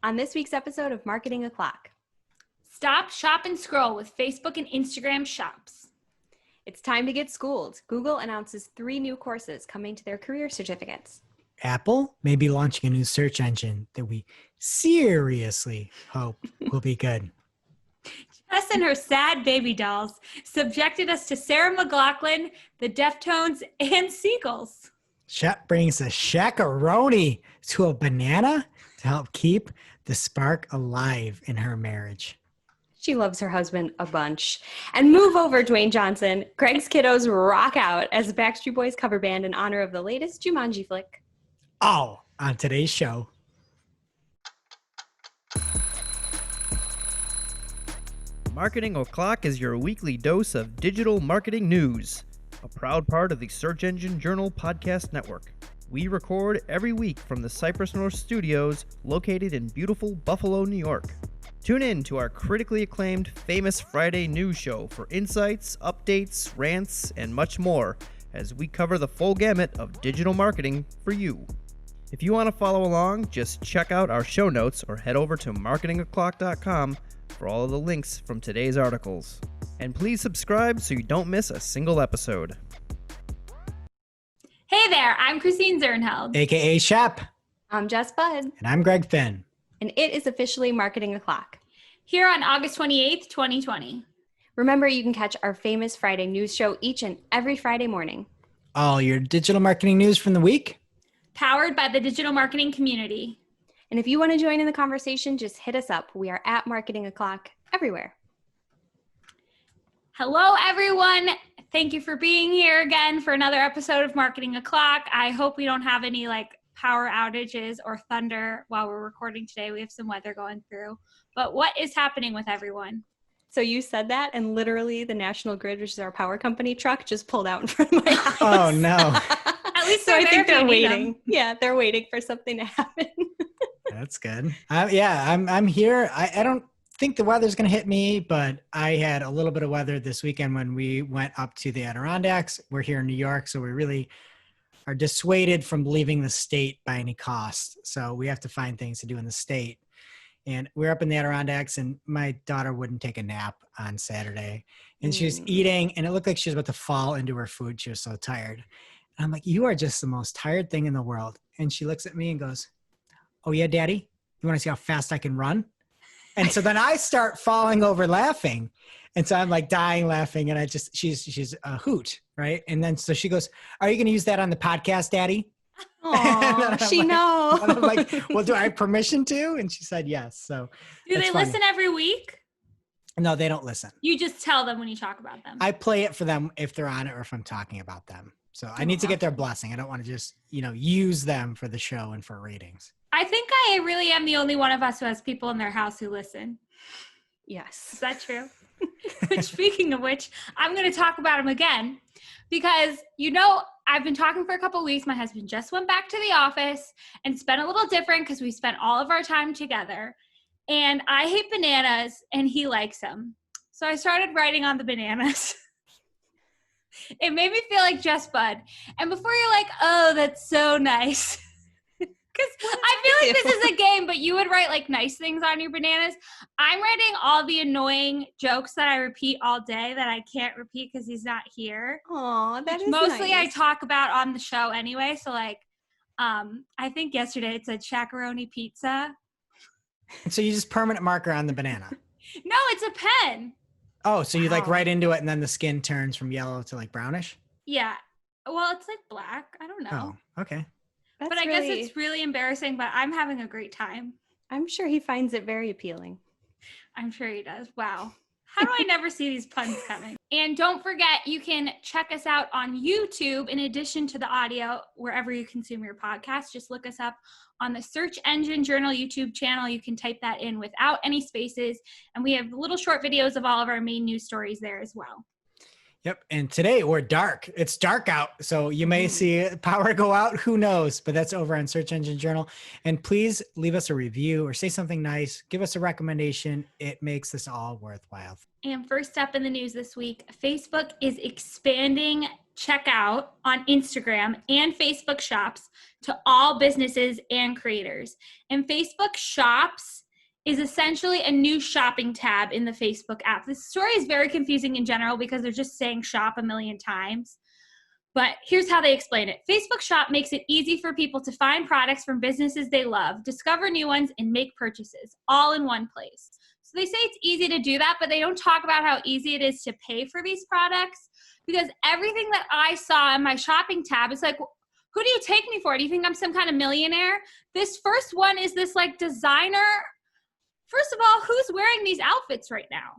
On this week's episode of Marketing O'Clock. Stop, shop, and scroll with Facebook and Instagram shops. It's time to get schooled. Google announces 3 new courses coming to their career certificates. Apple may be launching a new search engine that we seriously hope will be good. Jess and her sad baby dolls subjected us to Sarah McLachlan, the Deftones, and Seagulls. Shep brings a shakaroni to a banana to help keep the spark alive in her marriage. She loves her husband a bunch. And move over, Dwayne Johnson. Greg's kiddos rock out as the Backstreet Boys cover band in honor of the latest Jumanji flick. All on today's show. Marketing O'Clock is your weekly dose of digital marketing news, a proud part of the Search Engine Journal podcast network. We record every week from the Cypress North Studios located in beautiful Buffalo, New York. Tune in to our critically acclaimed Famous Friday news show for insights, updates, rants, and much more as we cover the full gamut of digital marketing for you. If you want to follow along, just check out our show notes or head over to marketingoclock.com for all of the links from today's articles. And please subscribe so you don't miss a single episode. Hey there, I'm Christine Zernheld. AKA Shep. I'm Jess Budd. And I'm Greg Finn. And it is officially Marketing O'Clock. Here on August 28th, 2020. Remember, you can catch our Famous Friday news show each and every Friday morning. All your digital marketing news from the week. Powered by the digital marketing community. And if you want to join in the conversation, just hit us up. We are at Marketing O'Clock everywhere. Hello, everyone. Thank you for being here again for another episode of Marketing O'Clock. I hope we don't have any power outages or thunder while we're recording today. We have some weather going through. But what is happening with everyone? So you said that, and literally the National Grid, which is our power company truck, just pulled out in front of my house. Oh, no. At least So I think they're waiting. Them. Yeah, they're waiting for something to happen. That's good. I'm here. I don't think the weather's going to hit me, but I had a little bit of weather this weekend when we went up to the Adirondacks. We're here in New York, so we really are dissuaded from leaving the state by any cost. So we have to find things to do in the state. And we're up in the Adirondacks, and my daughter wouldn't take a nap on Saturday. And she was eating, and it looked like she was about to fall into her food. She was so tired. And I'm like, you are just the most tired thing in the world. And she looks at me and goes, "Oh yeah, Daddy, you want to see how fast I can run?" And so then I start falling over laughing. And so I'm dying laughing. And she's a hoot. Right. And then, so she goes, "Are you going to use that on the podcast, Daddy?" Oh, she knows. I'm like, "Well, do I have permission to?" And she said, yes. So do they listen every week? No, they don't listen. You just tell them when you talk about them. I play it for them if they're on it or if I'm talking about them. So I need to get their blessing. I don't want to just, use them for the show and for ratings. I think I really am the only one of us who has people in their house who listen. Yes. Is that true? Which, speaking of which, I'm going to talk about him again because, I've been talking for a couple of weeks. My husband just went back to the office, and it's been a little different because we spent all of our time together. And I hate bananas, and he likes them. So I started writing on the bananas. It made me feel like Jess Budd. And before you're like, "Oh, that's so nice." Because I feel like this is a game, but you would write nice things on your bananas. I'm writing all the annoying jokes that I repeat all day that I can't repeat because he's not here. Oh, that is mostly nice. I talk about on the show anyway. So I think yesterday it said shakaroni pizza. So you just permanent marker on the banana. No, it's a pen. Oh, so you write into it and then the skin turns from yellow to brownish? Yeah. Well, it's black. I don't know. Oh, okay. That's but I guess it's really embarrassing, but I'm having a great time. I'm sure he finds it very appealing. I'm sure he does. Wow. How do I never see these puns coming? And don't forget, you can check us out on YouTube in addition to the audio, wherever you consume your podcast. Just look us up on the Search Engine Journal YouTube channel. You can type that in without any spaces. And we have little short videos of all of our main news stories there as well. Yep. And today we're dark. It's dark out. So you may see power go out. Who knows? But that's over on Search Engine Journal. And please leave us a review or say something nice. Give us a recommendation. It makes this all worthwhile. And first up in the news this week, Facebook is expanding checkout on Instagram and Facebook Shops to all businesses and creators. And Facebook Shops is essentially a new shopping tab in the Facebook app. This story is very confusing in general because they're just saying shop a million times. But here's how they explain it. Facebook Shop makes it easy for people to find products from businesses they love, discover new ones, and make purchases all in one place. So they say it's easy to do that, but they don't talk about how easy it is to pay for these products, because everything that I saw in my shopping tab is like, who do you take me for? Do you think I'm some kind of millionaire? This first one is this like designer. First of all, who's wearing these outfits right now?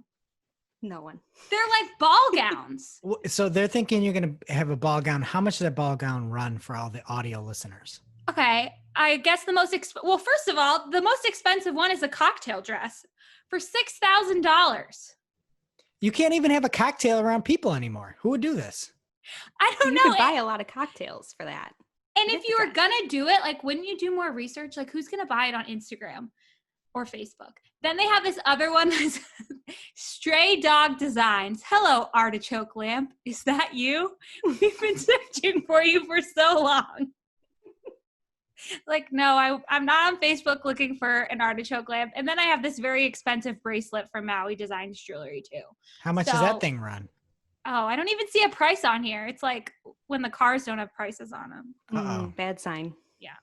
No one. They're like ball gowns. So they're thinking you're going to have a ball gown. How much does that ball gown run for all the audio listeners? Okay, I guess well, first of all, the most expensive one is a cocktail dress for $6,000. You can't even have a cocktail around people anymore. Who would do this? I don't You know. could buy a lot of cocktails for that. And if you were gonna do it, like, wouldn't you do more research? Like, who's gonna buy it on Instagram or Facebook? Then they have this other one that's Stray Dog Designs. Hello, artichoke lamp. Is that you? We've been searching for you for so long. Like, no, I'm not on Facebook looking for an artichoke lamp. And then I have this very expensive bracelet from Maui Designs Jewelry too. How much does that thing run? Oh, I don't even see a price on here. It's like when the cars don't have prices on them. Bad sign. Yeah.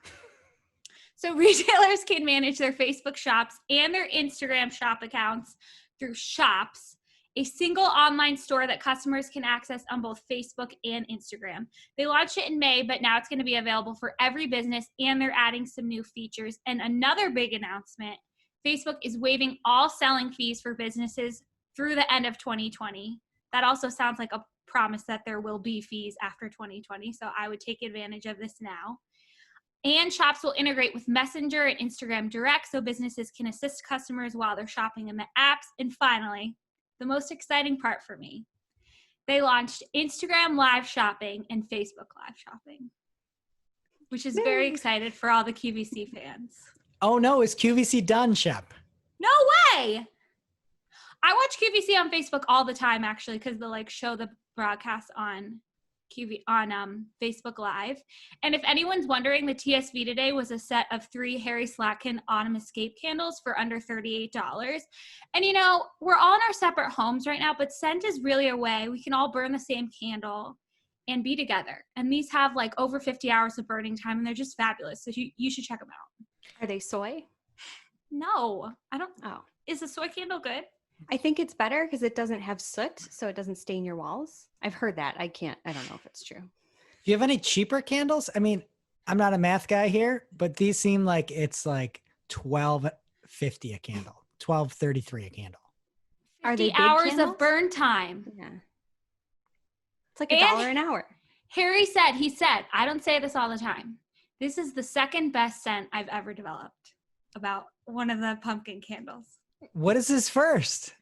So retailers can manage their Facebook shops and their Instagram shop accounts through Shops, a single online store that customers can access on both Facebook and Instagram. They launched it in May, but now it's going to be available for every business, and they're adding some new features. And another big announcement, Facebook is waiving all selling fees for businesses through the end of 2020. That also sounds like a promise that there will be fees after 2020, so I would take advantage of this now. And Shops will integrate with Messenger and Instagram Direct so businesses can assist customers while they're shopping in the apps. And finally, the most exciting part for me, they launched Instagram Live Shopping and Facebook Live Shopping, which is very excited for all the QVC fans. Oh no, is QVC done, Shep? No way! I watch QVC on Facebook all the time, actually, because they'll like show the broadcast on Facebook Live. And if anyone's wondering, the TSV today was a set of 3 Harry Slatkin Autumn Escape candles for under $38. And you know, we're all in our separate homes right now, but scent is really a way we can all burn the same candle and be together. And these have like over 50 hours of burning time, and they're just fabulous. So you should check them out. Are they soy? No, I don't. Oh. Is the soy candle good? I think it's better because it doesn't have soot, so it doesn't stain your walls. I've heard that. I don't know if it's true. Do you have any cheaper candles? I mean, I'm not a math guy here, but these seem like it's like $12.50 a candle, $12.33 a candle. Are they 50 big hours candles? of burn time. Yeah. It's like $1 an hour. He said, I don't say this all the time, this is the second best scent I've ever developed about one of the pumpkin candles. What is this first?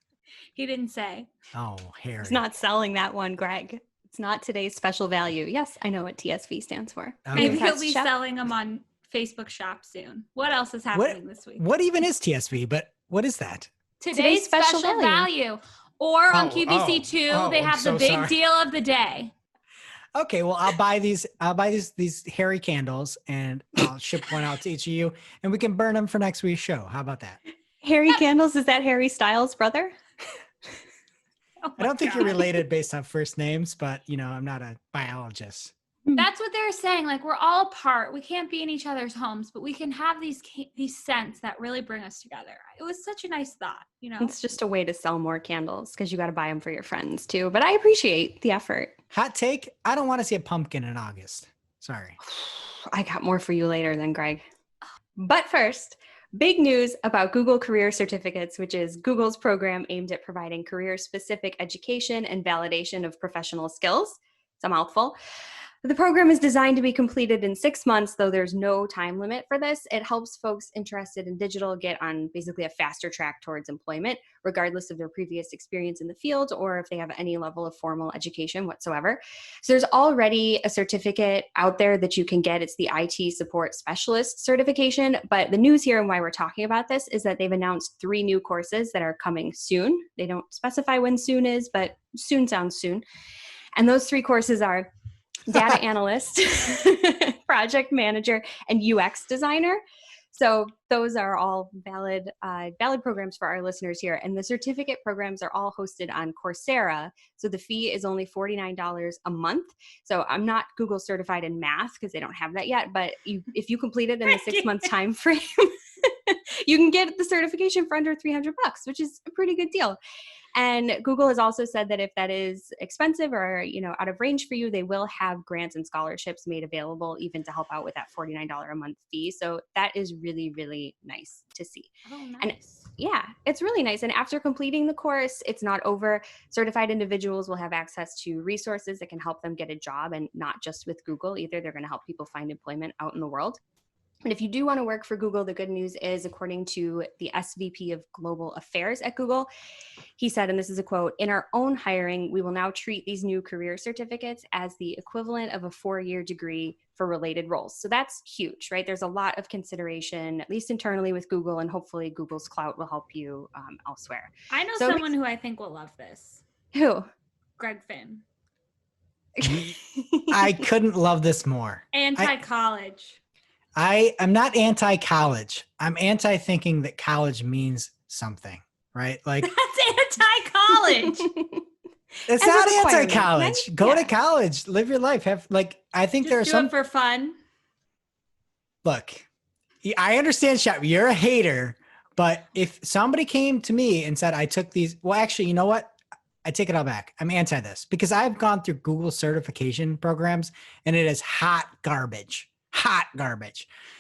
He didn't say. Oh, Harry. It's not selling that one, Greg. It's not today's special value. Yes, I know what TSV stands for. Okay. Maybe he'll Impressed, be Chef? selling them on Facebook Shop soon. What else is happening this week? What even is TSV? But what is that? Today's special value. Or on QVC2, they have the big deal of the day. Okay, well, I'll buy these Harry candles, and I'll ship one out to each of you, and we can burn them for next week's show. How about that? Harry Candles, is that Harry Styles' brother? Oh I don't think God. you're related based on first names, but you know, I'm not a biologist. That's what they're saying. Like, we're all apart. We can't be in each other's homes, but we can have these scents that really bring us together. It was such a nice thought, you know? It's just a way to sell more candles because you got to buy them for your friends too. But I appreciate the effort. Hot take, I don't want to see a pumpkin in August. Sorry. I got more for you later then, Greg. But first, big news about Google Career Certificates, which is Google's program aimed at providing career-specific education and validation of professional skills. It's a mouthful. The program is designed to be completed in 6 months, though there's no time limit for this. It helps folks interested in digital get on basically a faster track towards employment, regardless of their previous experience in the field or if they have any level of formal education whatsoever. So there's already a certificate out there that you can get. It's the IT Support Specialist certification. But the news here and why we're talking about this is that they've announced 3 new courses that are coming soon. They don't specify when soon is, but soon sounds soon. And those 3 courses are data analyst, project manager, and UX designer. So those are all valid programs for our listeners here. And the certificate programs are all hosted on Coursera. So the fee is only $49 a month. So I'm not Google certified in math because they don't have that yet. But if you complete it in the 6-month time frame, you can get the certification for under $300, which is a pretty good deal. And Google has also said that if that is expensive or, out of range for you, they will have grants and scholarships made available even to help out with that $49 a month fee. So that is really, really nice to see. Oh, nice. And yeah, it's really nice. And after completing the course, it's not over. Certified individuals will have access to resources that can help them get a job, and not just with Google either. They're going to help people find employment out in the world. And if you do want to work for Google, the good news is, according to the SVP of Global Affairs at Google, he said, and this is a quote, "In our own hiring, we will now treat these new career certificates as the equivalent of a 4-year degree for related roles." So that's huge, right? There's a lot of consideration, at least internally with Google, and hopefully Google's clout will help you elsewhere. I know someone who I think will love this. Who? Greg Finn. I couldn't love this more. Anti-college. I am not anti-college. I'm anti-thinking that college means something, right? Like that's anti-college. It's As not a requirement, anti-college. right? Go to Yeah. college, live your life. I think Just there are do some it for fun. Look, I understand, Shep, you're a hater, but if somebody came to me and said I took these, well, actually, you know what? I take it all back. I'm anti this because I've gone through Google certification programs and it is hot garbage.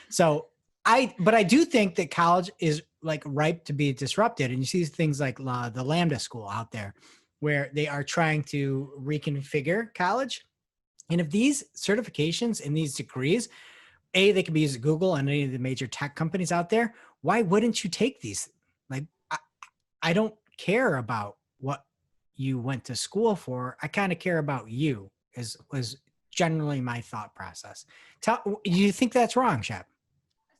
So but I do think that college is like ripe to be disrupted. And you see things like the Lambda School out there where they are trying to reconfigure college. And if these certifications and these degrees, they can be used at Google and any of the major tech companies out there, why wouldn't you take these? Like, I don't care about what you went to school for. I kind of care about you, was generally my thought process. Do you think that's wrong, Shep?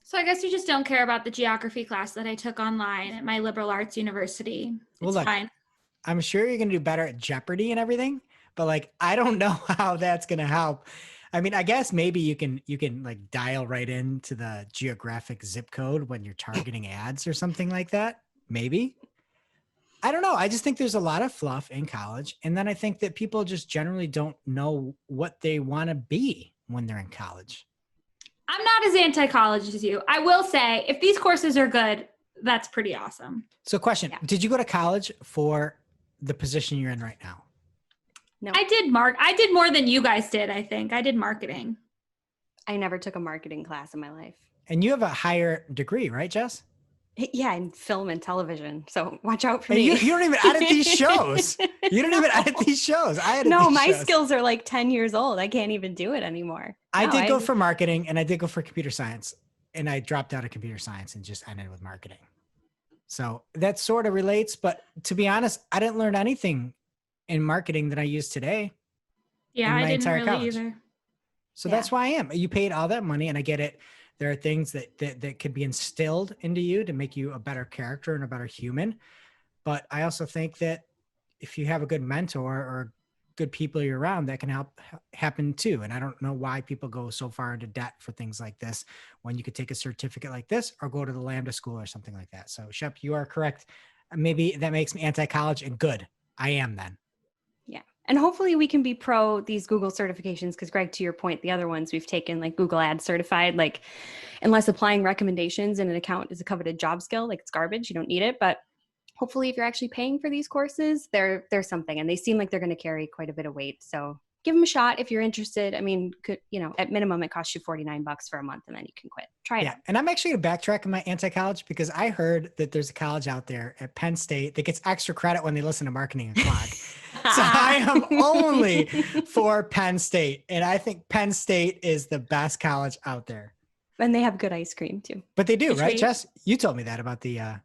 So I guess you just don't care about the geography class that I took online at my liberal arts university. It's fine. I'm sure you're going to do better at Jeopardy and everything, but like, I don't know how that's going to help. I mean, I guess maybe you can like dial right into the geographic zip code when you're targeting ads or something like that. Maybe. I don't know. I just think there's a lot of fluff in college. And then I think that people just generally don't know what they want to be when they're in college. I'm not as anti-college as you. I will say, if these courses are good, that's pretty awesome. So question, Did you go to college for the position you're in right now? No. I did more than you guys did, I think. I did marketing. I never took a marketing class in my life. And you have a higher degree, right, Jess? Yeah, in film and television. So watch out for me. me. You don't even edit these shows. You don't even edit these shows. My skills are like 10 years old. I can't even do it anymore. I did go for marketing and I did go for computer science. And I dropped out of computer science and just ended with marketing. So that sort of relates. But to be honest, I didn't learn anything in marketing that I use today. Yeah, I didn't really either. So that's why I am. You paid all that money and I get it. There are things that could be instilled into you to make you a better character and a better human. But I also think that if you have a good mentor or good people you're around, that can help happen too. And I don't know why people go so far into debt for things like this when you could take a certificate like this or go to the Lambda School or something like that. So Shep, you are correct. Maybe that makes me anti-college, and good. I am then. Yeah. And hopefully we can be pro these Google certifications, because Greg, to your point, the other ones we've taken, like Google Ads certified, like unless applying recommendations in an account is a coveted job skill, like it's garbage, you don't need it. But hopefully if you're actually paying for these courses, there's something, and they seem like they're going to carry quite a bit of weight. So give them a shot if you're interested. I mean, at minimum, it costs you $49 for a month and then you can quit. Try it out. And I'm actually going to backtrack in my anti-college because I heard that there's a college out there at Penn State that gets extra credit when they listen to Marketing O'Clock. So I am only for Penn State. And I think Penn State is the best college out there. And they have good ice cream too. But they do, right, Jess? You told me that about the I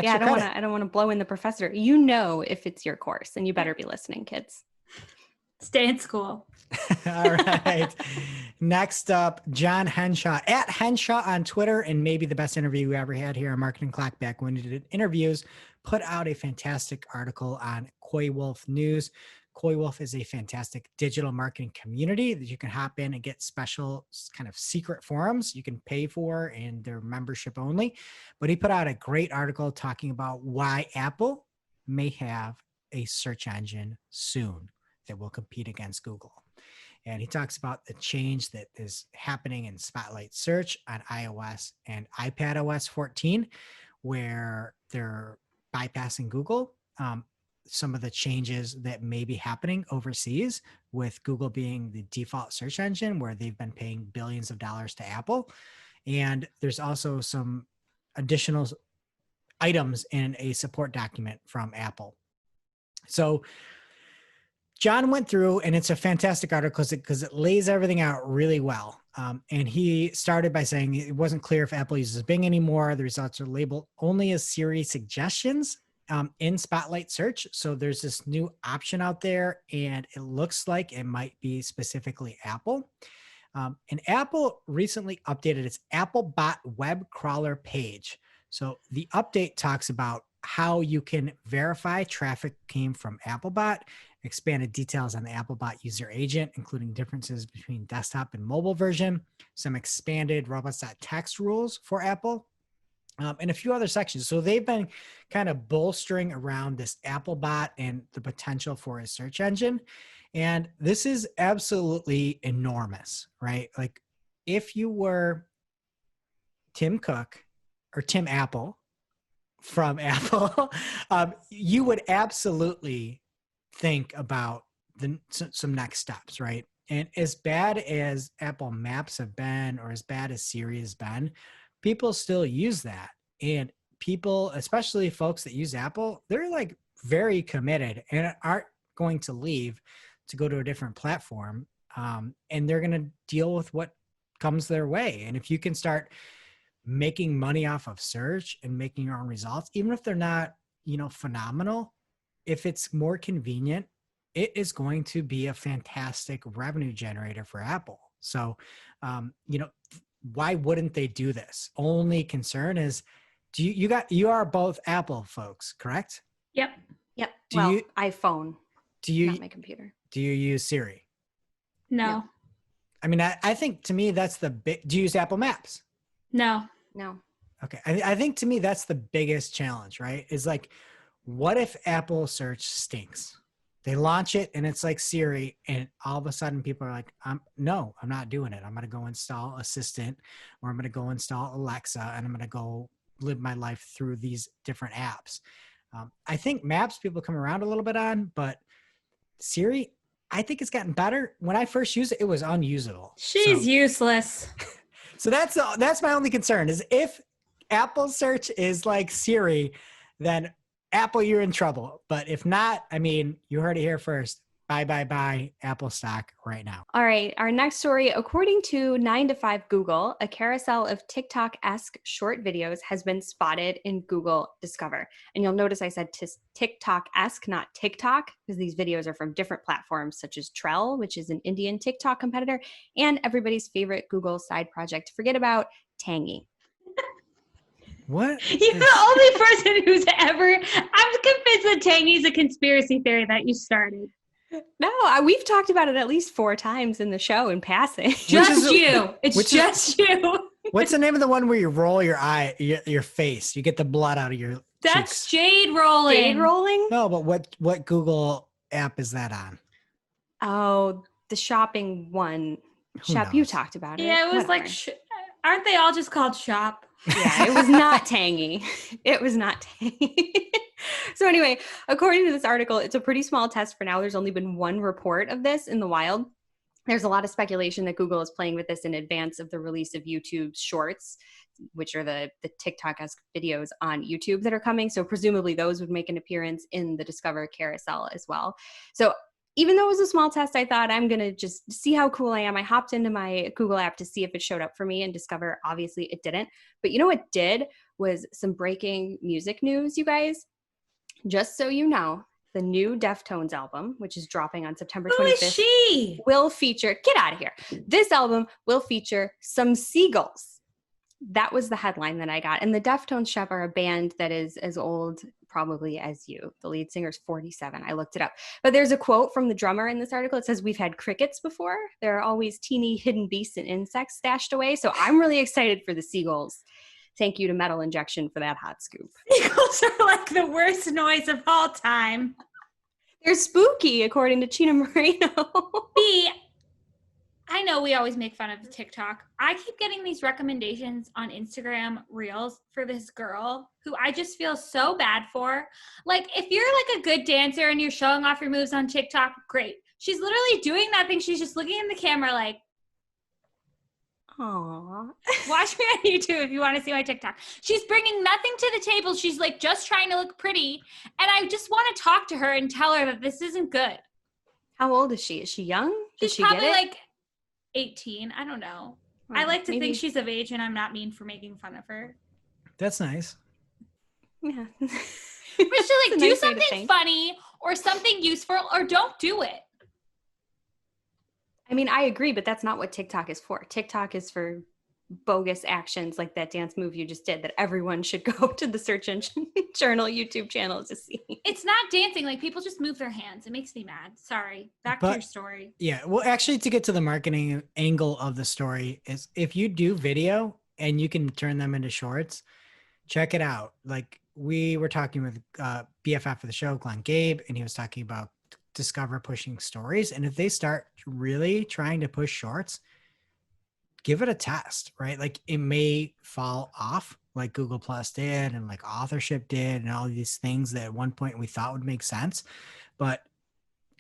don't want to blow in the professor. If it's your course, and you better be listening, kids. Stay in school. All right. Next up, John Henshaw at Henshaw on Twitter, and maybe the best interview we ever had here on Marketing Clock back when we did interviews, put out a fantastic article on Coy Wolf News. Coywolf is a fantastic digital marketing community that you can hop in and get special kind of secret forums you can pay for, and they're membership only. But he put out a great article talking about why Apple may have a search engine soon that will compete against Google. And he talks about the change that is happening in Spotlight Search on iOS and iPadOS 14, where they're bypassing Google. Some of the changes that may be happening overseas with Google being the default search engine, where they've been paying billions of dollars to Apple. And there's also some additional items in a support document from Apple. So John went through, and it's a fantastic article because it lays everything out really well. And he started by saying it wasn't clear if Apple uses Bing anymore. The results are labeled only as Siri suggestions in Spotlight Search. So there's this new option out there, and it looks like it might be specifically Apple. And Apple recently updated its Applebot web crawler page. So the update talks about how you can verify traffic came from Applebot, expanded details on the Applebot user agent, including differences between desktop and mobile version, some expanded robots.txt rules for Apple, and a few other sections. So they've been kind of bolstering around this Applebot and the potential for a search engine. And this is absolutely enormous, right? Like if you were Tim Cook or Tim Apple from Apple, you would absolutely think about some next steps, right? And as bad as Apple Maps have been, or as bad as Siri has been, people still use that. And people, especially folks that use Apple, they're like very committed and aren't going to leave to go to a different platform. And they're going to deal with what comes their way. And if you can start making money off of search and making your own results, even if they're not, phenomenal, if it's more convenient, it is going to be a fantastic revenue generator for Apple. So, why wouldn't they do this? Only concern is, you are both Apple folks, correct? Yep. iPhone. Not my computer. Do you use Siri? No. No. I mean, I think to me that's the big. Do you use Apple Maps? No. Okay, I think to me that's the biggest challenge, right? Is like, what if Apple search stinks? They launch it and it's like Siri, and all of a sudden people are like, no, I'm not doing it. I'm going to go install Assistant, or I'm going to go install Alexa, and I'm going to go live my life through these different apps. I think Maps people come around a little bit on, but Siri, I think it's gotten better. When I first used it, it was unusable. She's useless. So that's my only concern, is if Apple search is like Siri, then Apple, you're in trouble. But if not, I mean, you heard it here first. Buy Apple stock right now. All right. Our next story, according to 9to5 Google, a carousel of TikTok-esque short videos has been spotted in Google Discover. And you'll notice I said TikTok-esque, not TikTok, because these videos are from different platforms such as Trell, which is an Indian TikTok competitor, and everybody's favorite Google side project, forget about, Tangy. What? You're the only person who's ever. I'm convinced that Tangy's a conspiracy theory that you started. No, we've talked about it at least 4 times in the show in passing. Just you. It's just you. What's the name of the one where you roll your eye, your face? You get the blood out of your That's cheeks. Jade rolling. Jade rolling? No, but what Google app is that on? Oh, the shopping one. Who Shop, you knows? talked about it. Yeah, it was Whatever. like, aren't they all just called Shop? Yeah, it was not tangy. It was not tangy. So anyway, according to this article, it's a pretty small test for now. There's only been one report of this in the wild. There's a lot of speculation that Google is playing with this in advance of the release of YouTube's Shorts, which are the TikTok-esque videos on YouTube that are coming. So presumably those would make an appearance in the Discover carousel as well. So even though it was a small test, I thought I'm going to just see how cool I am. I hopped into my Google app to see if it showed up for me, and Discover, obviously it didn't. But you know what did was some breaking music news, you guys. Just so you know, the new Deftones album, which is dropping on September 25th. Who is she? Will feature, get out of here. This album will feature some seagulls. That was the headline that I got. And the Deftones, Chef, are a band that is as old probably as you. The lead singer's 47. I looked it up. But there's a quote from the drummer in this article. It says, "We've had crickets before. There are always teeny hidden beasts and insects stashed away." So I'm really excited for the seagulls. Thank you to Metal Injection for that hot scoop. Seagulls are like the worst noise of all time. They're spooky, according to China Moreno. B, I know we always make fun of TikTok. I keep getting these recommendations on Instagram Reels for this girl who I just feel so bad for. Like, if you're like a good dancer and you're showing off your moves on TikTok, great. She's literally doing that thing. She's just looking in the camera like, Aww. watch me on YouTube if you want to see my TikTok. She's bringing nothing to the table. She's like just trying to look pretty. And I just want to talk to her and tell her that this isn't good. How old is she? Is she young? Does She's she probably get it? like 18. I don't know. I like to think she's of age, and I'm not mean for making fun of her. That's nice. Yeah. But she's like, It's a do nice way to something think. funny or something useful, or don't do it. I mean, I agree, but that's not what TikTok is for. TikTok is for bogus actions like that dance move you just did that everyone should go to the search engine journal YouTube channel to see. It's not dancing. Like, people just move their hands. It makes me mad. Sorry. Back to But- your story. Yeah. Well, actually, to get to the marketing angle of the story is if you do video and you can turn them into shorts, check it out. Like we were talking with BFF of the show, Glenn Gabe, and he was talking about Discover pushing stories. And if they start really trying to push shorts, give it a test, right? Like it may fall off like Google Plus did and like authorship did and all these things that at one point we thought would make sense, but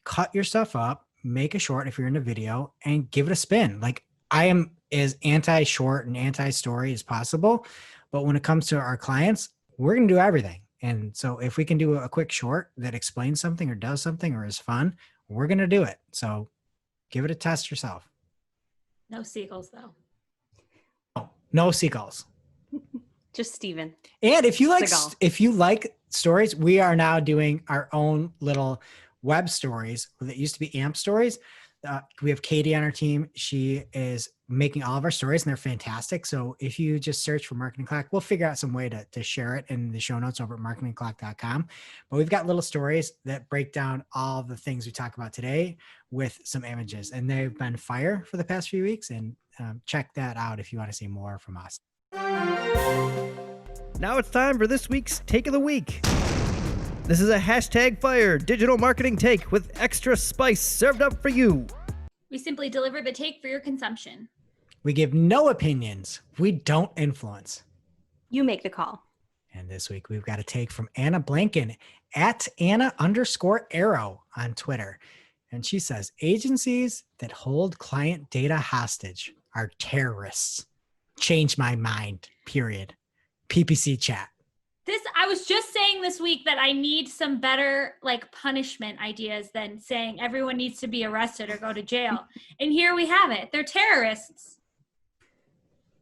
cut your stuff up, make a short if you're in a video and give it a spin. Like I am as anti-short and anti-story as possible, but when it comes to our clients, we're going to do everything. And so if we can do a quick short that explains something or does something or is fun, we're going to do it. So give it a test yourself. No seagulls, though. Oh, no seagulls. Just Steven. And if you like Seagull. stories, we are now doing our own little web stories that used to be AMP stories. We have Katie on our team. She is making all of our stories and they're fantastic. So if you just search for Marketing Clock, we'll figure out some way to share it in the show notes over at marketingclock.com. But we've got little stories that break down all the things we talk about today with some images. And they've been fire for the past few weeks. And check that out if you want to see more from us. Now it's time for this week's Take of the Week. This is a #fire digital marketing take with extra spice served up for you. We simply deliver the take for your consumption. We give no opinions. We don't influence. You make the call. And this week we've got a take from Anna Blanken at Anna_Arrow on Twitter. And she says, agencies that hold client data hostage are terrorists. Change my mind, period. PPC chat. I was just saying this week that I need some better like punishment ideas than saying everyone needs to be arrested or go to jail. And here we have it. They're terrorists.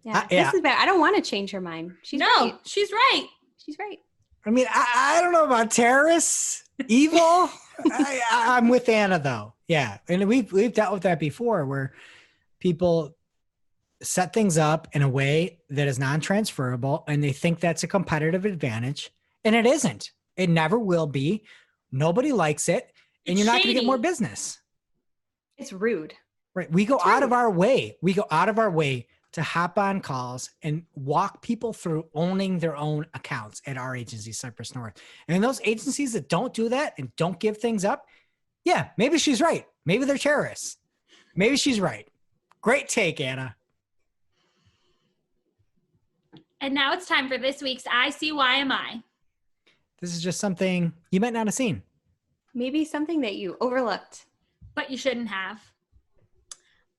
Yeah, yeah. This is bad. I don't want to change her mind. She's No, right. she's right. She's right. I mean, I don't know about terrorists, evil. I'm with Anna though. Yeah. And we've dealt with that before where people set things up in a way that is non-transferable and they think that's a competitive advantage and it isn't. It never will be. Nobody likes it and It's you're not going to get shady. more business. It's rude. Right. We go out of our way. We go out of our way to hop on calls and walk people through owning their own accounts at our agency, Cypress North. And those agencies that don't do that and don't give things up, yeah, maybe she's right. Maybe they're terrorists. Maybe she's right. Great take, Anna. And now it's time for this week's ICYMI. This is just something you might not have seen. Maybe something that you overlooked. But you shouldn't have.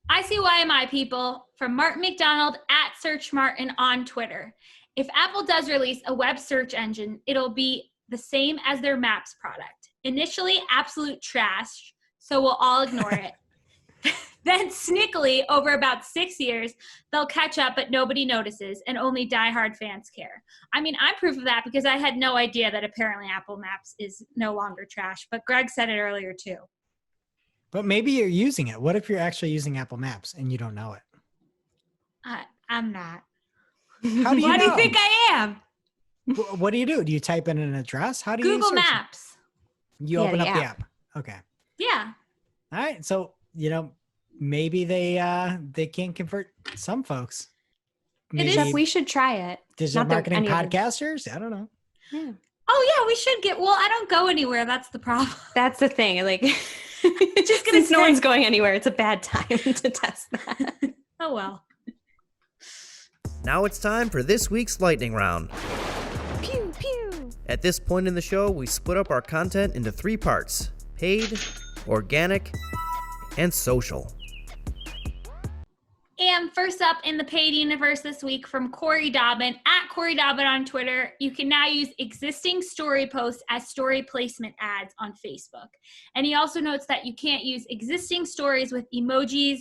ICYMI people from Martin McDonald at Search Martin on Twitter. If Apple does release a web search engine, it'll be the same as their Maps product. Initially, absolute trash, so we'll all ignore it. Then sneakily, over about 6 years, they'll catch up, but nobody notices, and only diehard fans care. I mean, I'm proof of that because I had no idea that apparently Apple Maps is no longer trash, but Greg said it earlier too. But maybe you're using it. What if you're actually using Apple Maps and you don't know it? I'm not. How do you Why do you know? think I am? What do? Do you type in an address? How do you Google search it? Maps. You Yeah, open the up the app. app. Okay. Yeah. All right. So, maybe they can't convert some folks. It Shep, is. we should try it. Digital Not that marketing any of the- podcasters? I don't know. Yeah. Oh yeah, we should get. Well, I don't go anywhere. That's the problem. That's the thing. Like, Just gonna since no say- one's going anywhere, it's a bad time to test that. Oh well. Now it's time for this week's lightning round. Pew, pew. At this point in the show, we split up our content into 3 parts: paid, organic, and social. And first up in the paid universe this week from Corey Dobbin, at Corey Dobbin on Twitter, you can now use existing story posts as story placement ads on Facebook. And he also notes that you can't use existing stories with emojis,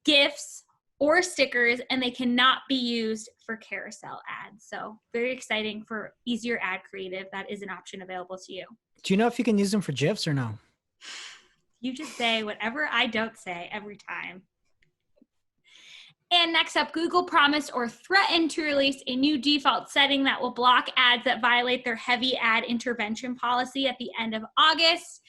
GIFs, or stickers, and they cannot be used for carousel ads. So very exciting for easier ad creative. That is an option available to you. Do you know if you can use them for GIFs or no? You just say whatever I don't say every time. And next up, Google promised or threatened to release a new default setting that will block ads that violate their heavy ad intervention policy at the end of August.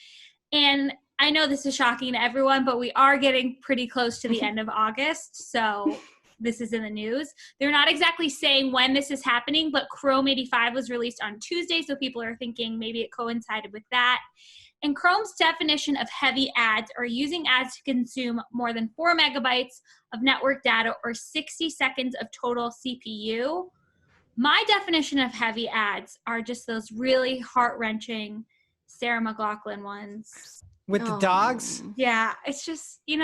And I know this is shocking to everyone, but we are getting pretty close to the end of August. So this is in the news. They're not exactly saying when this is happening, but Chrome 85 was released on Tuesday. So people are thinking maybe it coincided with that. And Chrome's definition of heavy ads are using ads to consume more than 4 megabytes of network data or 60 seconds of total CPU. My definition of heavy ads are just those really heart-wrenching Sarah McLachlan ones. With the dogs? Yeah, it's just, it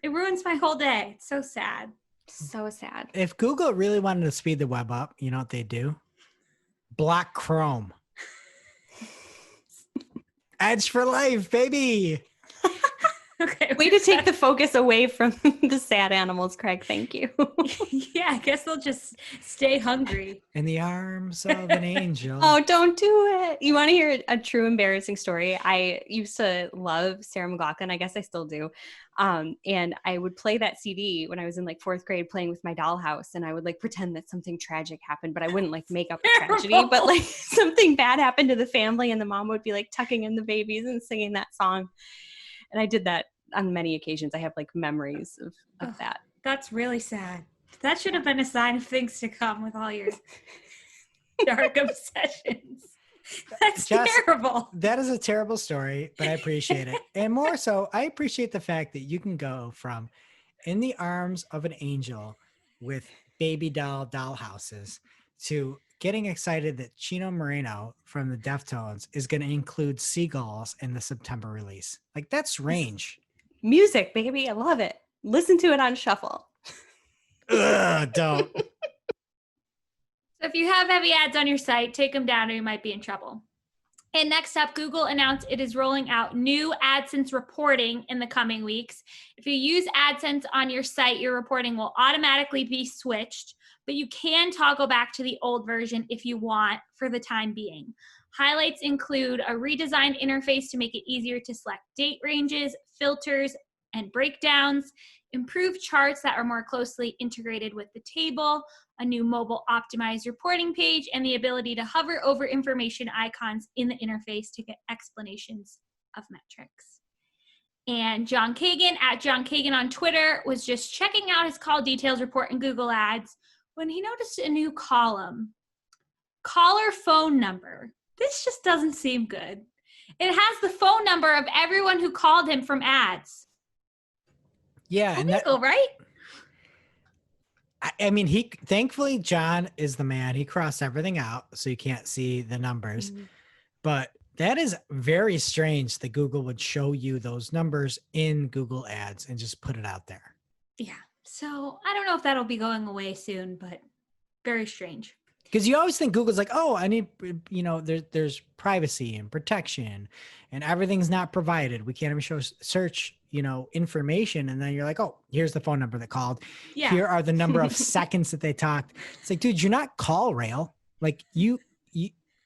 ruins my whole day. It's so sad. So sad. If Google really wanted to speed the web up, you know what they do? Block Chrome. Ads for life, baby. Okay. Way to take the focus away from the sad animals, Craig. Thank you. Yeah, I guess they'll just stay hungry. In the arms of an angel. Oh, don't do it. You want to hear a true embarrassing story? I used to love Sarah McLachlan. I guess I still do. And I would play that CD when I was in like 4th grade playing with my dollhouse, and I would like pretend that something tragic happened, but I wouldn't like make up a tragedy, but like something bad happened to the family, and the mom would be like tucking in the babies and singing that song. And I did that on many occasions. I have like memories of that. That's really sad. That should have been a sign of things to come with all your dark obsessions. That's terrible. That is a terrible story, but I appreciate it. And more so, I appreciate the fact that you can go from in the arms of an angel with baby dollhouses to getting excited that Chino Moreno from the Deftones is going to include seagulls in the September release. Like, that's range. Music, baby. I love it. Listen to it on shuffle. Ugh, don't. So if you have heavy ads on your site, take them down or you might be in trouble. And next up, Google announced it is rolling out new AdSense reporting in the coming weeks. If you use AdSense on your site, your reporting will automatically be switched, but you can toggle back to the old version if you want for the time being. Highlights include a redesigned interface to make it easier to select date ranges, filters, and breakdowns, improved charts that are more closely integrated with the table, a new mobile optimized reporting page, and the ability to hover over information icons in the interface to get explanations of metrics. And John Kagan, at John Kagan on Twitter, was just checking out his call details report in Google Ads when he noticed a new column, caller phone number. This just doesn't seem good. It has the phone number of everyone who called him from ads. Yeah. Illegal, right? I mean, thankfully, John is the man. He crossed everything out so you can't see the numbers. Mm-hmm. But that is very strange that Google would show you those numbers in Google Ads and just put it out there. Yeah. So I don't know if that'll be going away soon, but very strange. Because you always think Google's like, oh, I need, there's privacy and protection and everything's not provided. We can't even show search, information. And then you're like, oh, here's the phone number that called. Yeah. Here are the number of seconds that they talked. It's like, dude, you're not call rail. Like we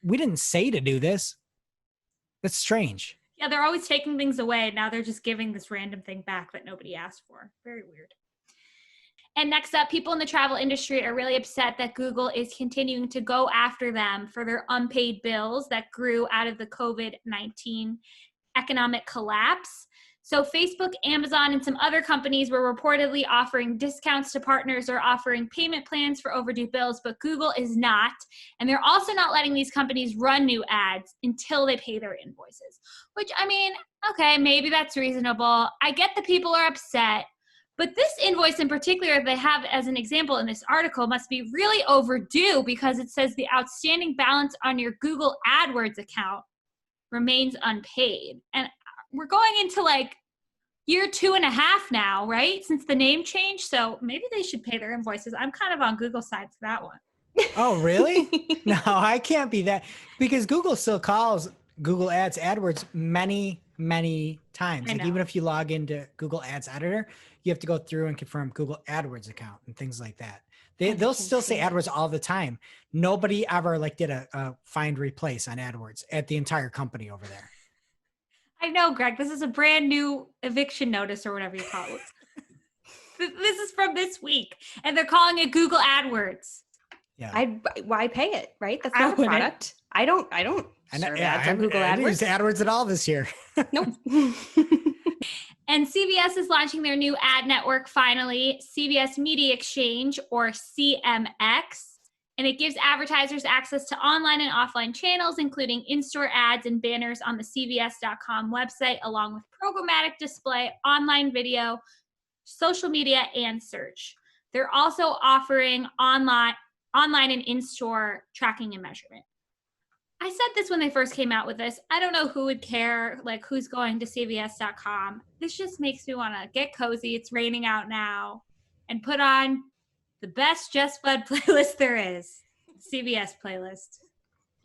didn't say to do this. That's strange. Yeah, they're always taking things away. Now they're just giving this random thing back that nobody asked for. Very weird. And next up, people in the travel industry are really upset that Google is continuing to go after them for their unpaid bills that grew out of the COVID-19 economic collapse. So Facebook, Amazon, and some other companies were reportedly offering discounts to partners or offering payment plans for overdue bills, but Google is not. And they're also not letting these companies run new ads until they pay their invoices, which, I mean, okay, maybe that's reasonable. I get that people are upset. But this invoice in particular they have as an example in this article must be really overdue because it says the outstanding balance on your Google AdWords account remains unpaid. And we're going into like year 2.5 now, right? Since the name change. So maybe they should pay their invoices. I'm kind of on Google's side for that one. Oh, really? No, I can't be that because Google still calls Google Ads AdWords many, many times. Like even if you log into Google Ads Editor, you have to go through and confirm Google AdWords account and things like that. They'll still say AdWords all the time. Nobody ever like did a find replace on AdWords at the entire company over there. I know, Greg. This is a brand new eviction notice or whatever you call it. This is from this week, and they're calling it Google AdWords. Yeah, why pay it? Right? That's not a product. I don't serve ads on Google AdWords. I didn't use AdWords at all this year. Nope. And CBS is launching their new ad network finally, CBS Media Exchange, or CMX. And it gives advertisers access to online and offline channels, including in-store ads and banners on the CBS.com website, along with programmatic display, online video, social media, and search. They're also offering online and in-store tracking and measurement. I said this when they first came out with this. I don't know who would care, like who's going to CBS.com. This just makes me want to get cozy. It's raining out now and put on the best Just Bud playlist there is. CBS playlist.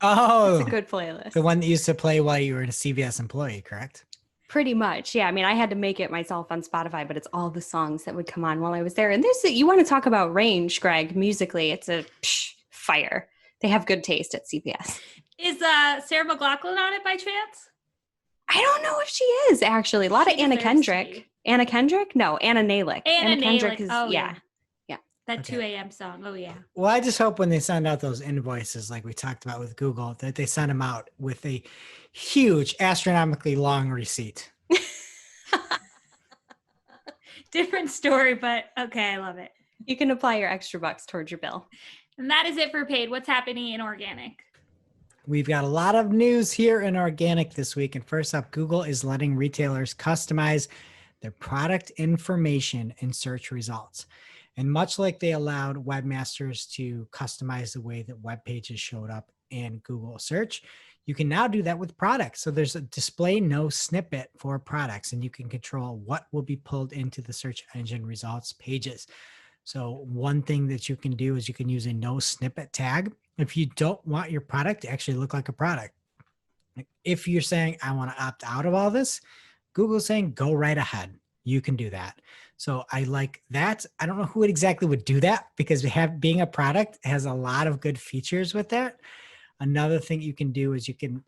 Oh, it's a good playlist. The one that used to play while you were a CBS employee, correct? Pretty much. Yeah. I mean, I had to make it myself on Spotify, but it's all the songs that would come on while I was there. And you want to talk about range, Greg, musically, it's a fire. They have good taste at CBS. Is Sarah McLachlan on it by chance? I don't know if she is actually. A lot of Anna Kendrick. Anna Kendrick? No, Anna Nalick. Anna Kendrick Nalick. is, oh, yeah. That okay. 2 a.m. song. Oh, yeah. Well, I just hope when they send out those invoices, like we talked about with Google, that they send them out with a huge, astronomically long receipt. Different story, but okay, I love it. You can apply your extra bucks towards your bill. And that is it for paid. What's happening in organic? We've got a lot of news here in organic this week. And first up, Google is letting retailers customize their product information in search results. And much like they allowed webmasters to customize the way that web pages showed up in Google search, you can now do that with products. So there's a display no snippet for products, and you can control what will be pulled into the search engine results pages. So one thing that you can do is you can use a no snippet tag if you don't want your product to actually look like a product. If you're saying, I want to opt out of all this, Google's saying, go right ahead. You can do that. So I like that. I don't know who exactly would do that because being a product has a lot of good features with that. Another thing you can do is you can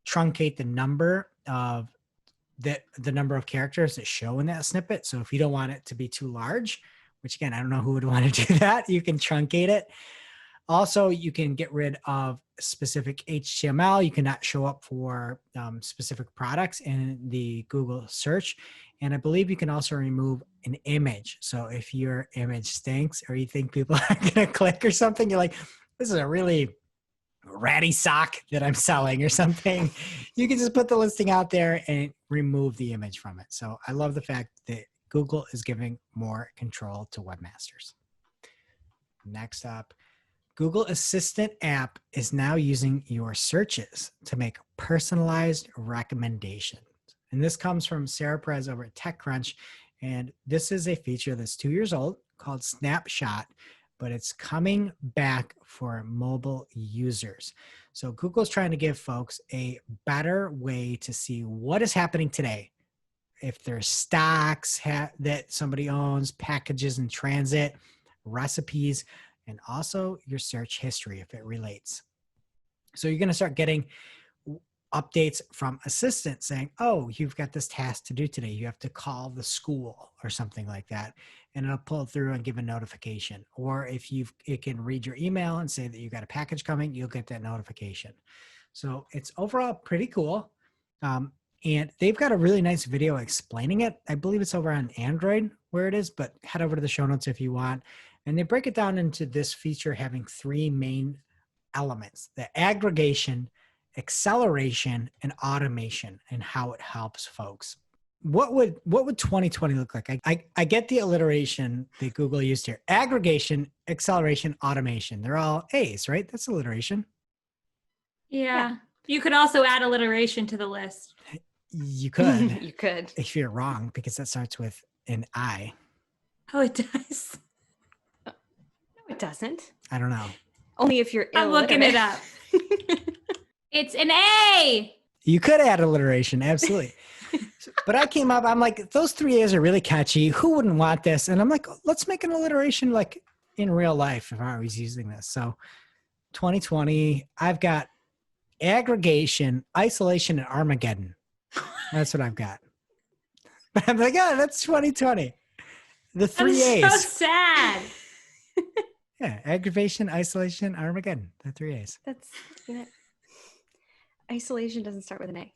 truncate the number of the number of characters that show in that snippet. So if you don't want it to be too large, which again, I don't know who would want to do that, you can truncate it. Also, you can get rid of specific HTML. You cannot show up for specific products in the Google search. And I believe you can also remove an image. So if your image stinks or you think people are going to click or something, you're like, this is a really ratty sock that I'm selling or something. You can just put the listing out there and remove the image from it. So I love the fact that Google is giving more control to webmasters. Next up, Google Assistant app is now using your searches to make personalized recommendations. And this comes from Sarah Perez over at TechCrunch. And this is a feature that's 2 years old called Snapshot, but it's coming back for mobile users. So Google's trying to give folks a better way to see what is happening today. If there's stocks that somebody owns, packages in transit, recipes, and also your search history if it relates. So you're going to start getting updates from assistants saying, oh, you've got this task to do today. You have to call the school or something like that. And it'll pull through and give a notification. Or if it can read your email and say that you got a package coming, you'll get that notification. So it's overall pretty cool. And they've got a really nice video explaining it. I believe it's over on Android where it is, but head over to the show notes if you want. And they break it down into this feature having 3 main elements: the aggregation, acceleration, and automation, and how it helps folks. What would 2020 look like? I get the alliteration that Google used here. Aggregation, acceleration, automation. They're all A's, right? That's alliteration. Yeah. You could also add alliteration to the list. You could. You could. If you're wrong, because that starts with an I. Oh, it does. No, it doesn't. I don't know. Only if you're I'm looking it up. It's an A. You could add alliteration, absolutely. But I came up, I'm like, those 3 A's are really catchy. Who wouldn't want this? And I'm like, let's make an alliteration like in real life if I was using this. So 2020, I've got aggregation, isolation, and Armageddon. That's what I've got. But I'm like, oh, that's 2020. The 3 A's. I'm so sad. Yeah, aggravation, isolation, Armageddon. The 3 A's. That's isolation doesn't start with an A.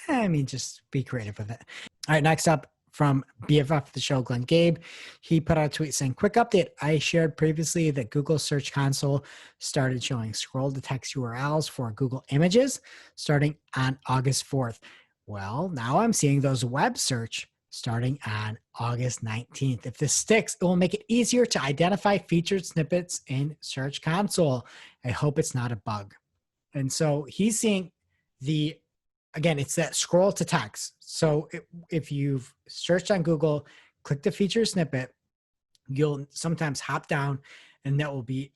I mean, just be creative with it. All right, next up from BFF of the show, Glenn Gabe. He put out a tweet saying, quick update. I shared previously that Google Search Console started showing scroll to text URLs for Google Images starting on August 4th. Well, now I'm seeing those web search starting on August 19th. If this sticks, it will make it easier to identify featured snippets in Search Console. I hope it's not a bug. And so he's seeing again, it's that scroll to text. So if you've searched on Google, click the feature snippet, you'll sometimes hop down and that will be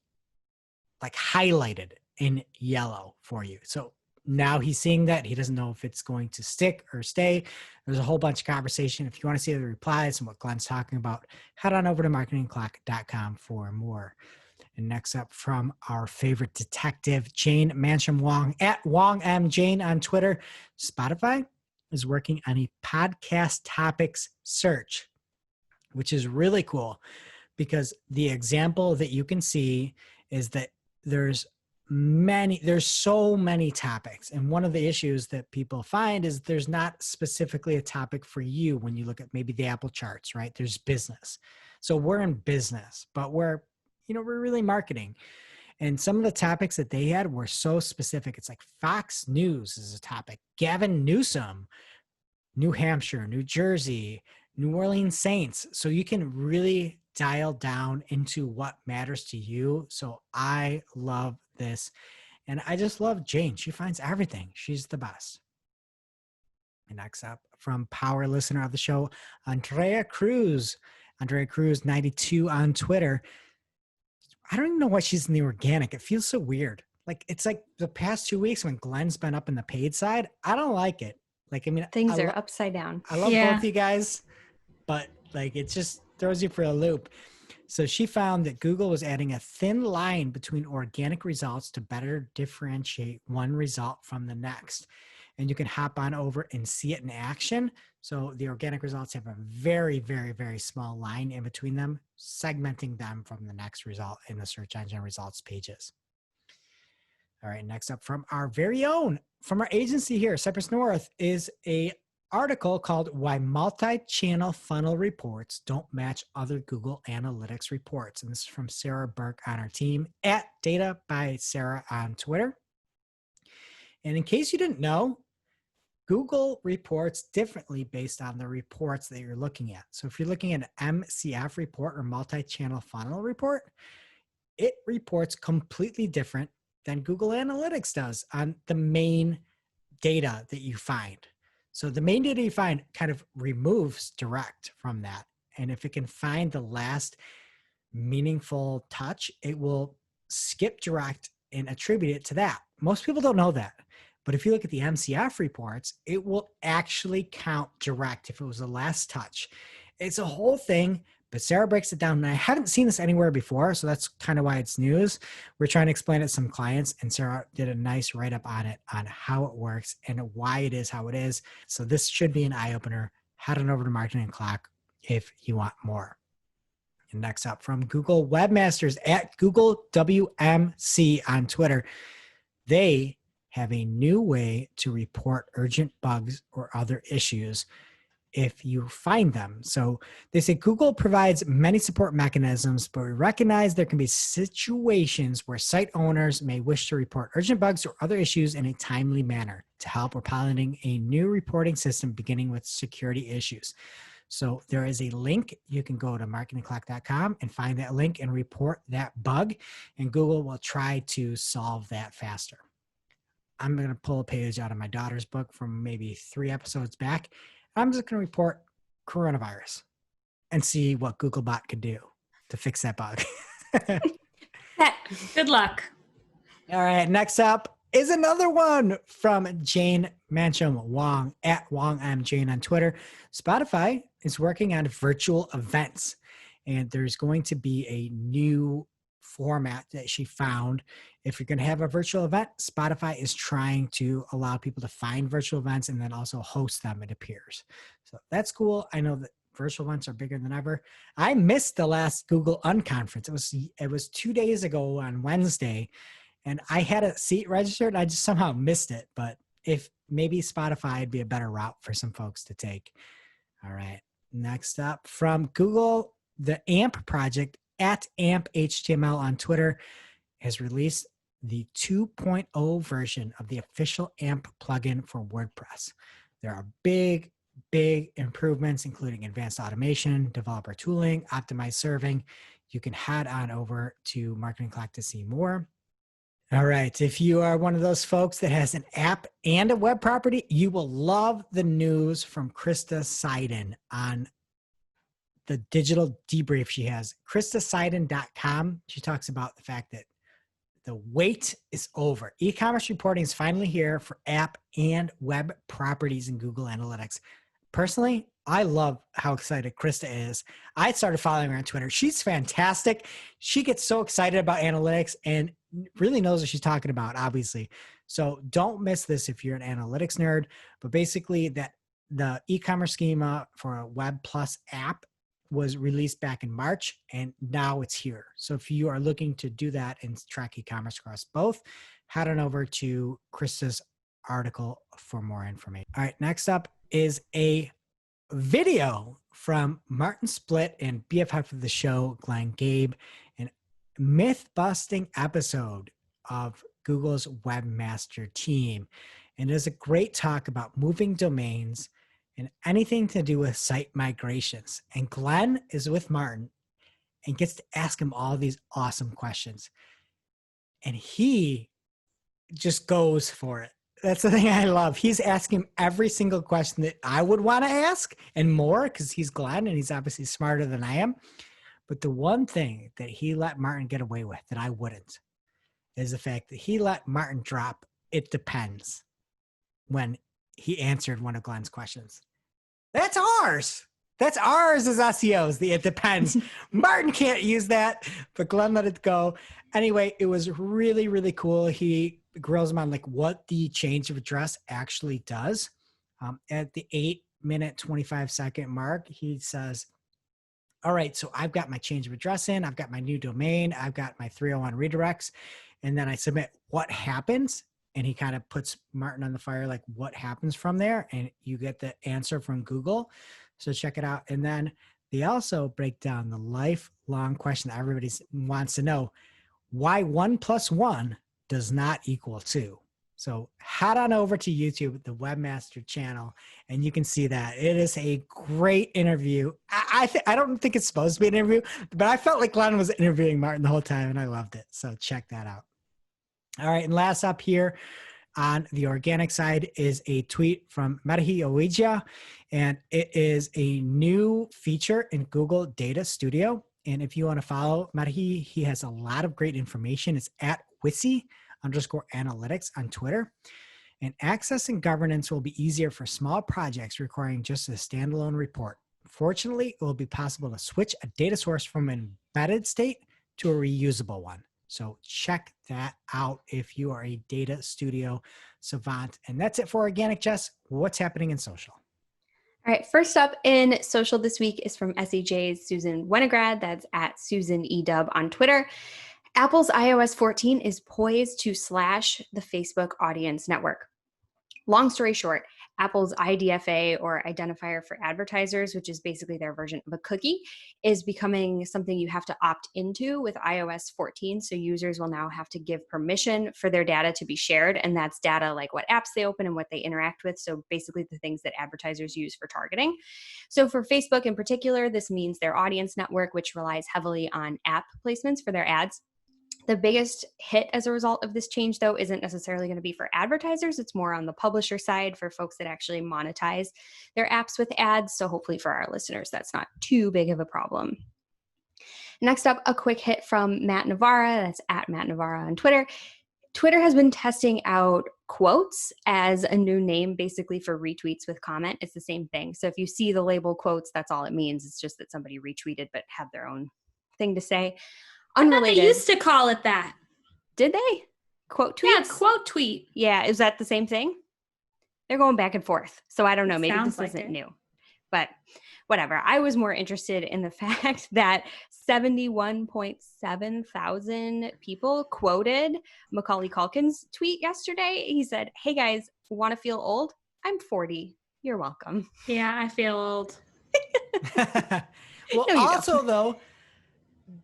like highlighted in yellow for you. So now he's seeing that. He doesn't know if it's going to stick or stay. There's a whole bunch of conversation. If you want to see the replies and what Glenn's talking about, head on over to marketingclock.com for more. And next up from our favorite detective, Jane Mansham Wong at Wong M. Jane on Twitter. Spotify is working on a podcast topics search, which is really cool because the example that you can see is that there's so many topics. And one of the issues that people find is there's not specifically a topic for you when you look at maybe the Apple charts, right? There's business. So we're in business, but we're really marketing. And some of the topics that they had were so specific. It's like Fox News is a topic. Gavin Newsom, New Hampshire, New Jersey, New Orleans Saints. So you can really dial down into what matters to you. So I love this. And I just love Jane. She finds everything. She's the best. And next up from power listener of the show, Andrea Cruz 92 on Twitter. I don't even know why she's in the organic. It feels so weird. Like it's like the past 2 weeks when Glenn's been up in the paid side. I don't like it. Like, I mean, Things are upside down. I love both you guys, but like it just throws you for a loop. So she found that Google was adding a thin line between organic results to better differentiate one result from the next. And you can hop on over and see it in action. So the organic results have a very, very, very small line in between them, segmenting them from the next result in the search engine results pages. All right, next up from our very own, from our agency here, Cypress North, is a article called Why Multi-Channel Funnel Reports Don't Match Other Google Analytics Reports. And this is from Sarah Burke on our team at Data by Sarah on Twitter. And in case you didn't know, Google reports differently based on the reports that you're looking at. So if you're looking at an MCF report or multi-channel funnel report, it reports completely different than Google Analytics does on the main data that you find. So the main data you find kind of removes direct from that. And if it can find the last meaningful touch, it will skip direct and attribute it to that. Most people don't know that. But if you look at the MCF reports, it will actually count direct if it was the last touch. It's a whole thing, But Sarah breaks it down, and I haven't seen this anywhere before, so that's kind of why it's news. We're trying to explain it to some clients, and Sarah did a nice write-up on it, on how it works and why it is how it is. So this should be an eye-opener. Head on over to Marketing Clock if you want more. And next up, from Google Webmasters at Google WMC on Twitter, they have a new way to report urgent bugs or other issues if you find them. So they say Google provides many support mechanisms, but we recognize there can be situations where site owners may wish to report urgent bugs or other issues in a timely manner. To help, we're piloting a new reporting system beginning with security issues. So there is a link. You can go to marketingclock.com and find that link and report that bug, and Google will try to solve that faster. I'm going to pull a page out of my daughter's book from maybe 3 episodes back. I'm just going to report coronavirus and see what Googlebot could do to fix that bug. Good luck. All right. Next up is another one from Jane Mancham Wong at WongMJane on Twitter. Spotify is working on virtual events, and there's going to be a new format that she found. If you're going to have a virtual event, Spotify is trying to allow people to find virtual events and then also host them, it appears. So that's cool. I know that virtual events are bigger than ever. I missed the last Google Unconference. It was 2 days ago on Wednesday, and I had a seat registered. I just somehow missed it, but if maybe Spotify would be a better route for some folks to take. All right. Next up, from Google, the AMP project at AMP.html on Twitter has released the 2.0 version of the official AMP plugin for WordPress. There are big improvements, including advanced automation, developer tooling, optimized serving. You can head on over to Marketing Clock to see more. All right. If you are one of those folks that has an app and a web property, you will love the news from Krista Seiden on the digital debrief she has. KristaSeiden.com. She talks about the fact that the wait is over. E-commerce reporting is finally here for app and web properties in Google Analytics. Personally, I love how excited Krista is. I started following her on Twitter. She's fantastic. She gets so excited about analytics and really knows what she's talking about, obviously. So don't miss this if you're an analytics nerd. But basically, that the e-commerce schema for a Web Plus app was released back in March, and now it's here. So if you are looking to do that and track e-commerce across both, head on over to Krista's article for more information. All right, next up is a video from Martin Splitt and BFF of the show, Glenn Gabe, an myth-busting episode of Google's webmaster team. And it is a great talk about moving domains and anything to do with site migrations. And Glenn is with Martin and gets to ask him all these awesome questions. And he just goes for it. That's the thing I love. He's asking every single question that I would want to ask and more, because he's Glenn and he's obviously smarter than I am. But the one thing that he let Martin get away with that I wouldn't is the fact that he let Martin drop, "It depends," when he answered one of Glenn's questions. That's ours. That's ours as SEOs. The "it depends." Martin can't use that, but Glenn let it go. Anyway, it was really, really cool. He grills him on like what the change of address actually does. At the 8-minute, 25-second mark, he says, all right, so I've got my change of address in, I've got my new domain, I've got my 301 redirects, and then I submit what happens. And he kind of puts Martin on the fire, like what happens from there, and you get the answer from Google. So check it out. And then they also break down the lifelong question that everybody wants to know: why 1 + 1 does not equal 2. So head on over to YouTube, the Webmaster channel, and you can see that. It is a great interview. I don't think it's supposed to be an interview, but I felt like Glenn was interviewing Martin the whole time, and I loved it. So check that out. All right, and last up here on the organic side is a tweet from Madahi Owijia, and it is a new feature in Google Data Studio. And if you want to follow Madahi, he has a lot of great information. It's at @Wissy_analytics on Twitter. And access and governance will be easier for small projects requiring just a standalone report. Fortunately, it will be possible to switch a data source from an embedded state to a reusable one. So check that out if you are a data studio savant. And that's it for organic, Jess. What's happening in social? All right, first up in social this week is from SEJ's Susan Winograd. That's at Susan EW on Twitter. Apple's iOS 14 is poised to slash the Facebook audience network. Long story short, Apple's IDFA, or Identifier for Advertisers, which is basically their version of a cookie, is becoming something you have to opt into with iOS 14. So users will now have to give permission for their data to be shared. And that's data like what apps they open and what they interact with. So basically the things that advertisers use for targeting. So for Facebook in particular, this means their audience network, which relies heavily on app placements for their ads. The biggest hit as a result of this change, though, isn't necessarily going to be for advertisers. It's more on the publisher side for folks that actually monetize their apps with ads. So hopefully for our listeners, that's not too big of a problem. Next up, a quick hit from Matt Navarra. That's at Matt Navarra on Twitter. Twitter has been testing out quotes as a new name basically for retweets with comment. It's the same thing. So if you see the label quotes, that's all it means. It's just that somebody retweeted but had their own thing to say. Unrelated. I thought they used to call it that. Did they? Quote tweets? Yeah, quote tweet. Yeah, is that the same thing? They're going back and forth. So I don't know. Maybe this isn't new. But whatever. I was more interested in the fact that 71.7 thousand people quoted Macaulay Culkin's tweet yesterday. He said, "Hey guys, want to feel old? I'm 40. You're welcome." Yeah, I feel old. Well, no, also though,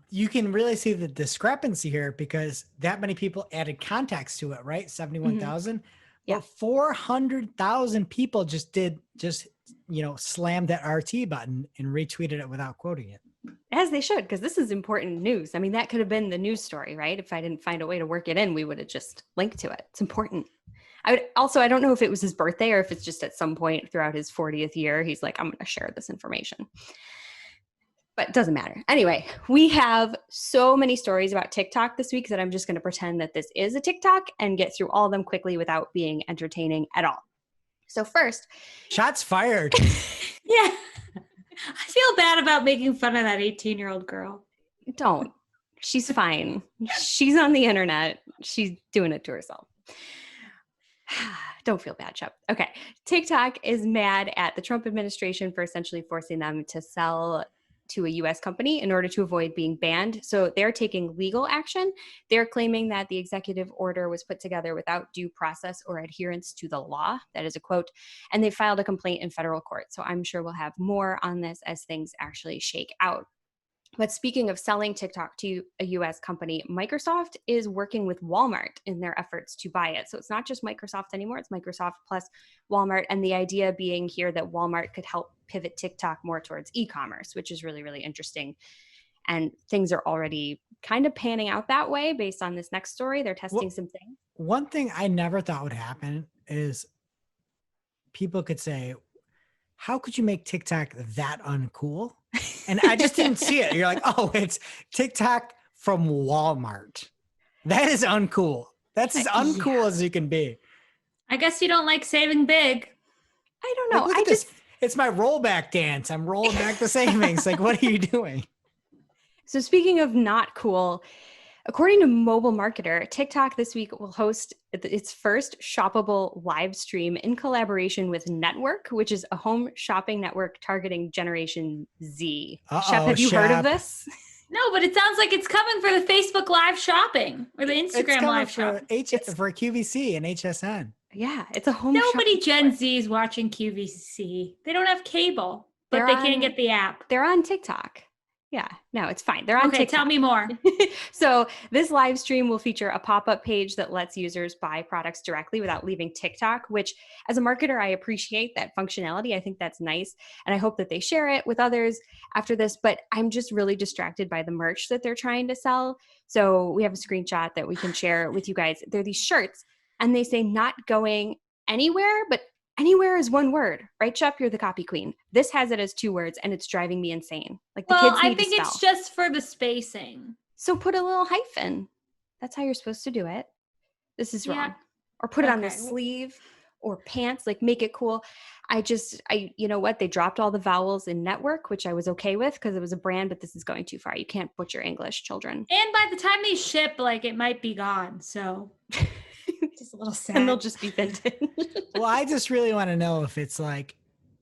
you can really see the discrepancy here because that many people added context to it, right? 71,000. Yeah. But 400,000 people just slammed that RT button and retweeted it without quoting it. As they should, because this is important news. I mean, that could have been the news story, right? If I didn't find a way to work it in, we would have just linked to it. It's important. I don't know if it was his birthday or if it's just at some point throughout his 40th year, he's like, I'm going to share this information. But it doesn't matter. Anyway, we have so many stories about TikTok this week that I'm just going to pretend that this is a TikTok and get through all of them quickly without being entertaining at all. So first. Shots fired. Yeah. I feel bad about making fun of that 18-year-old girl. Don't. She's fine. She's on the internet. She's doing it to herself. Don't feel bad, Shep. Okay. TikTok is mad at the Trump administration for essentially forcing them to sell to a U.S. company in order to avoid being banned. So they're taking legal action. They're claiming that the executive order was put together without due process or adherence to the law. That is a quote. And they filed a complaint in federal court. So I'm sure we'll have more on this as things actually shake out. But speaking of selling TikTok to a US company, Microsoft is working with Walmart in their efforts to buy it. So it's not just Microsoft anymore, it's Microsoft plus Walmart. And the idea being here that Walmart could help pivot TikTok more towards e-commerce, which is really, really interesting. And things are already kind of panning out that way based on this next story. They're testing some things. One thing I never thought would happen is people could say, how could you make TikTok that uncool? And I just didn't see it. You're like, oh, it's TikTok from Walmart. That is uncool. That's as uncool as you can be. I guess you don't like saving big. I don't know. Like, it's my rollback dance. I'm rolling back the savings. Like, what are you doing? So speaking of not cool, according to Mobile Marketer, TikTok this week will host its first shoppable live stream in collaboration with Network, which is a home shopping network targeting Generation Z. Shep, have you heard of this? No, but it sounds like it's coming for the Facebook live shopping or the Instagram live shopping. For QVC and HSN. Yeah, it's a home Nobody Gen network. Z is watching QVC. They don't have cable, but they can't get the app. They're on TikTok. Yeah, no, it's fine. They're on TikTok. Tell me more. So this live stream will feature a pop-up page that lets users buy products directly without leaving TikTok, which as a marketer, I appreciate that functionality. I think that's nice. And I hope that they share it with others after this, but I'm just really distracted by the merch that they're trying to sell. So we have a screenshot that we can share with you guys. They're these shirts and they say not going anywhere, but anywhere is one word, right, Shep? You're the copy queen. This has it as 2 words, and it's driving me insane. Like the kids need I think to it's spell. just for the spacing. So put a little hyphen. That's how you're supposed to do it. This is wrong. Or put it on the sleeve. or pants, like make it cool. You know what? They dropped all the vowels in network, which I was okay with because it was a brand, but this is going too far. You can't butcher English, children. And by the time they ship, like it might be gone. So just a little sad. And they'll just be vintage. Well, I just really want to know if it's like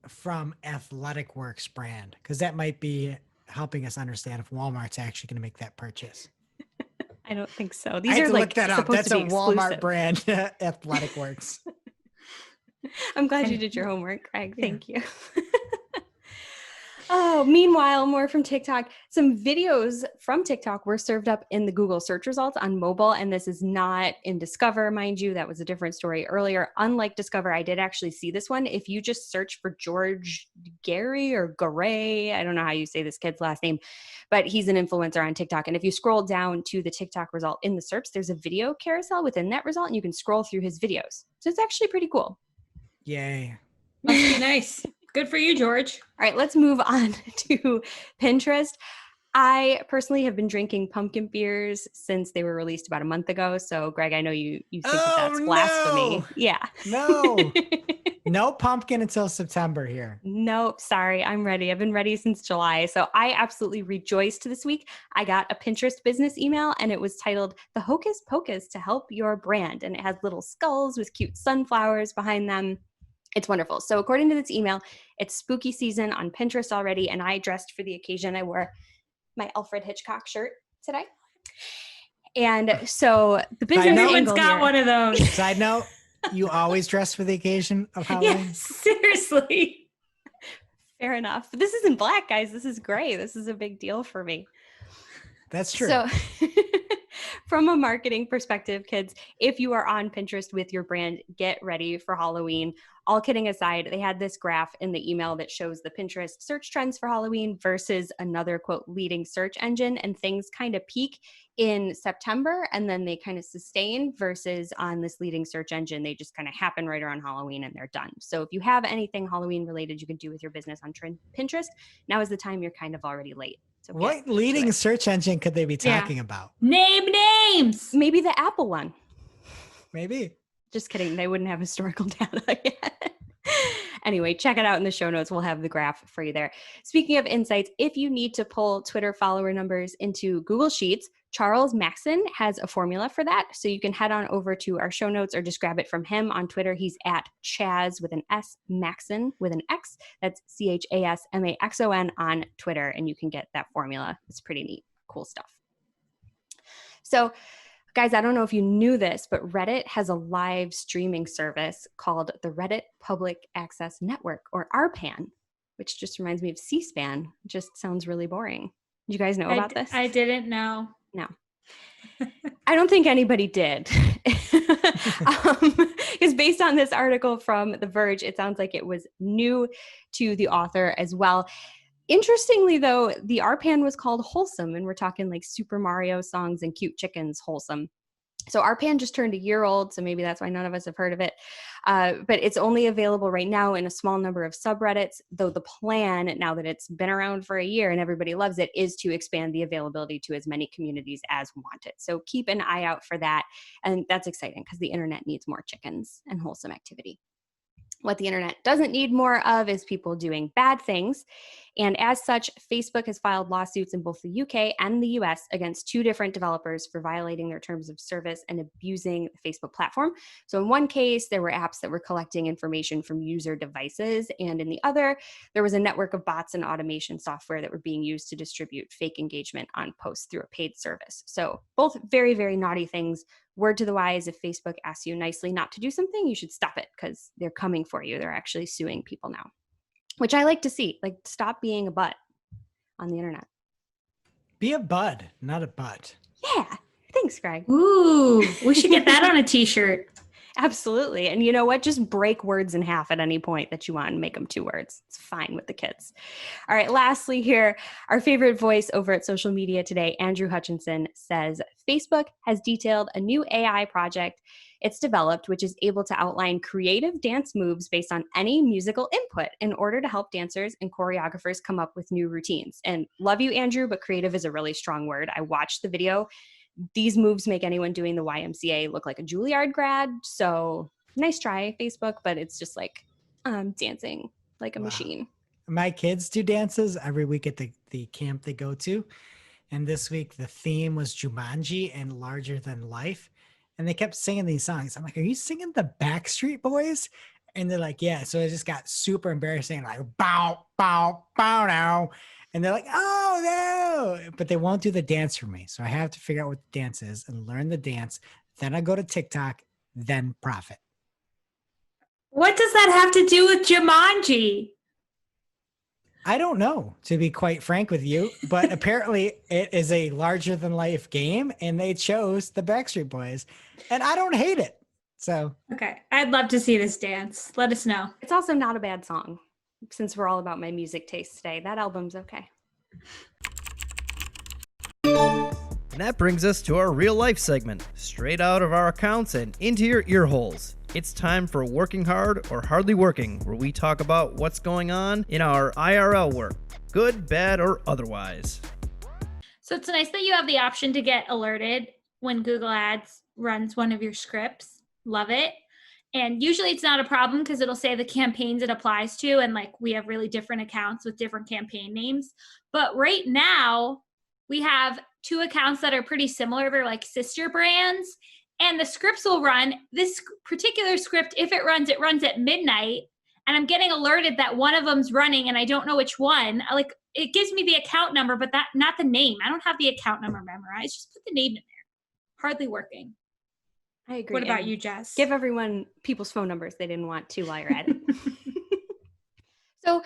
from Athletic Works brand, because that might be helping us understand if Walmart's actually going to make that purchase. I don't think so. I These had are to like look that up. supposed That's to a be Walmart exclusive. brand, Athletic Works. I'm glad you did your homework, Craig. Thank you. Oh, meanwhile, more from TikTok. Some videos from TikTok were served up in the Google search results on mobile, and this is not in Discover, mind you. That was a different story earlier. Unlike Discover, I did actually see this one. If you just search for George Gary or Garay, I don't know how you say this kid's last name, but he's an influencer on TikTok. And if you scroll down to the TikTok result in the search, there's a video carousel within that result, and you can scroll through his videos. So it's actually pretty cool. Yay. Must be nice. Good for you, George. All right, let's move on to Pinterest. I personally have been drinking pumpkin beers since they were released about a month ago. So, Greg, I know you think that's blasphemy. No. Yeah. No. No pumpkin until September here. Nope, sorry. I'm ready. I've been ready since July. So I absolutely rejoiced this week. I got a Pinterest business email and it was titled The Hocus Pocus to Help Your Brand. And it has little skulls with cute sunflowers behind them. It's wonderful. So according to this email, it's spooky season on Pinterest already, and I dressed for the occasion. I wore my Alfred Hitchcock shirt today. And so the business Everyone's angle got here, one of those. Side note, you always dress for the occasion of Halloween? Yes, seriously. fair enough. But this isn't black, guys. This is gray. This is a big deal for me. That's true. So from a marketing perspective, kids, if you are on Pinterest with your brand, get ready for Halloween. All kidding aside, they had this graph in the email that shows the Pinterest search trends for Halloween versus another quote leading search engine, and things kind of peak in September and then they kind of sustain versus on this leading search engine, they just kind of happen right around Halloween and they're done. So if you have anything Halloween related you can do with your business on Pinterest, now is the time. You're kind of already late. So what leading search engine could they be talking about? Name names. Maybe the Apple one. Maybe. Just kidding. They wouldn't have historical data yet. Anyway, check it out in the show notes. We'll have the graph for you there. Speaking of insights, if you need to pull Twitter follower numbers into Google Sheets, Charles Maxon has a formula for that. So you can head on over to our show notes or just grab it from him on Twitter. He's at Chaz with an S, Maxon with an X. That's CHASMAXON on Twitter. And you can get that formula. It's pretty neat. Cool stuff. So guys, I don't know if you knew this, but Reddit has a live streaming service called the Reddit Public Access Network, or RPAN, which just reminds me of C-SPAN. Just sounds really boring. Did you guys know about this? I didn't know. No. I don't think anybody did. Because based on this article from The Verge, it sounds like it was new to the author as well. Interestingly, though, the RPAN was called Wholesome, and we're talking like Super Mario songs and cute chickens wholesome. So RPAN just turned a year old, so maybe that's why none of us have heard of it. But it's only available right now in a small number of subreddits, though the plan, now that it's been around for a year and everybody loves it, is to expand the availability to as many communities as want it. So keep an eye out for that. And that's exciting because the internet needs more chickens and wholesome activity. What the internet doesn't need more of is people doing bad things. And as such, Facebook has filed lawsuits in both the UK and the US against two different developers for violating their terms of service and abusing the Facebook platform. So in one case, there were apps that were collecting information from user devices. And in the other, there was a network of bots and automation software that were being used to distribute fake engagement on posts through a paid service. So both very, very naughty things. Word to the wise, if Facebook asks you nicely not to do something, you should stop it because they're coming for you. They're actually suing people now, which I like to see. Like, stop being a butt on the internet. Be a bud, not a butt. Yeah. Thanks, Greg. Ooh, we should get that on a t-shirt. Absolutely. And you know what? Just break words in half at any point that you want and make them 2 words. It's fine with the kids. All right. Lastly here, our favorite voice over at social media today, Andrew Hutchinson, says Facebook has detailed a new AI project it's developed, which is able to outline creative dance moves based on any musical input in order to help dancers and choreographers come up with new routines. And love you, Andrew, but creative is a really strong word. I watched the video. These moves make anyone doing the YMCA look like a Juilliard grad. So nice try, Facebook, but it's just like dancing like a Wow. machine. My kids do dances every week at the camp they go to. And this week the theme was Jumanji and Larger Than Life. And they kept singing these songs. I'm like, are you singing the Backstreet Boys? And they're like, yeah. So it just got super embarrassing, like bow, bow, bow now. And they're like, oh no. But they won't do the dance for me. So I have to figure out what the dance is and learn the dance. Then I go to TikTok, then profit. What does that have to do with Jumanji? I don't know, to be quite frank with you, but apparently it is a larger than life game and they chose the Backstreet Boys and I don't hate it. So, Okay, I'd love to see this dance. Let us know. It's also not a bad song. Since we're all about my music taste today, that album's okay. And that brings us to our real life segment, straight out of our accounts and into your ear holes. It's time for Working Hard or Hardly Working, where we talk about what's going on in our IRL work, good, bad, or otherwise. So it's nice that you have the option to get alerted when Google Ads runs one of your scripts. Love it. And usually it's not a problem because it'll say the campaigns it applies to. And like we have really different accounts with different campaign names. But right now we have two accounts that are pretty similar. They're like sister brands. And the scripts will run. This particular script, if it runs at midnight. And I'm getting alerted that one of them's running and I don't know which one. Like it gives me the account number, but that not the name. I don't have the account number memorized. Just put the name in there. Hardly working. I agree. What about And you, Jess? give everyone people's phone numbers they didn't want to while you're at it. So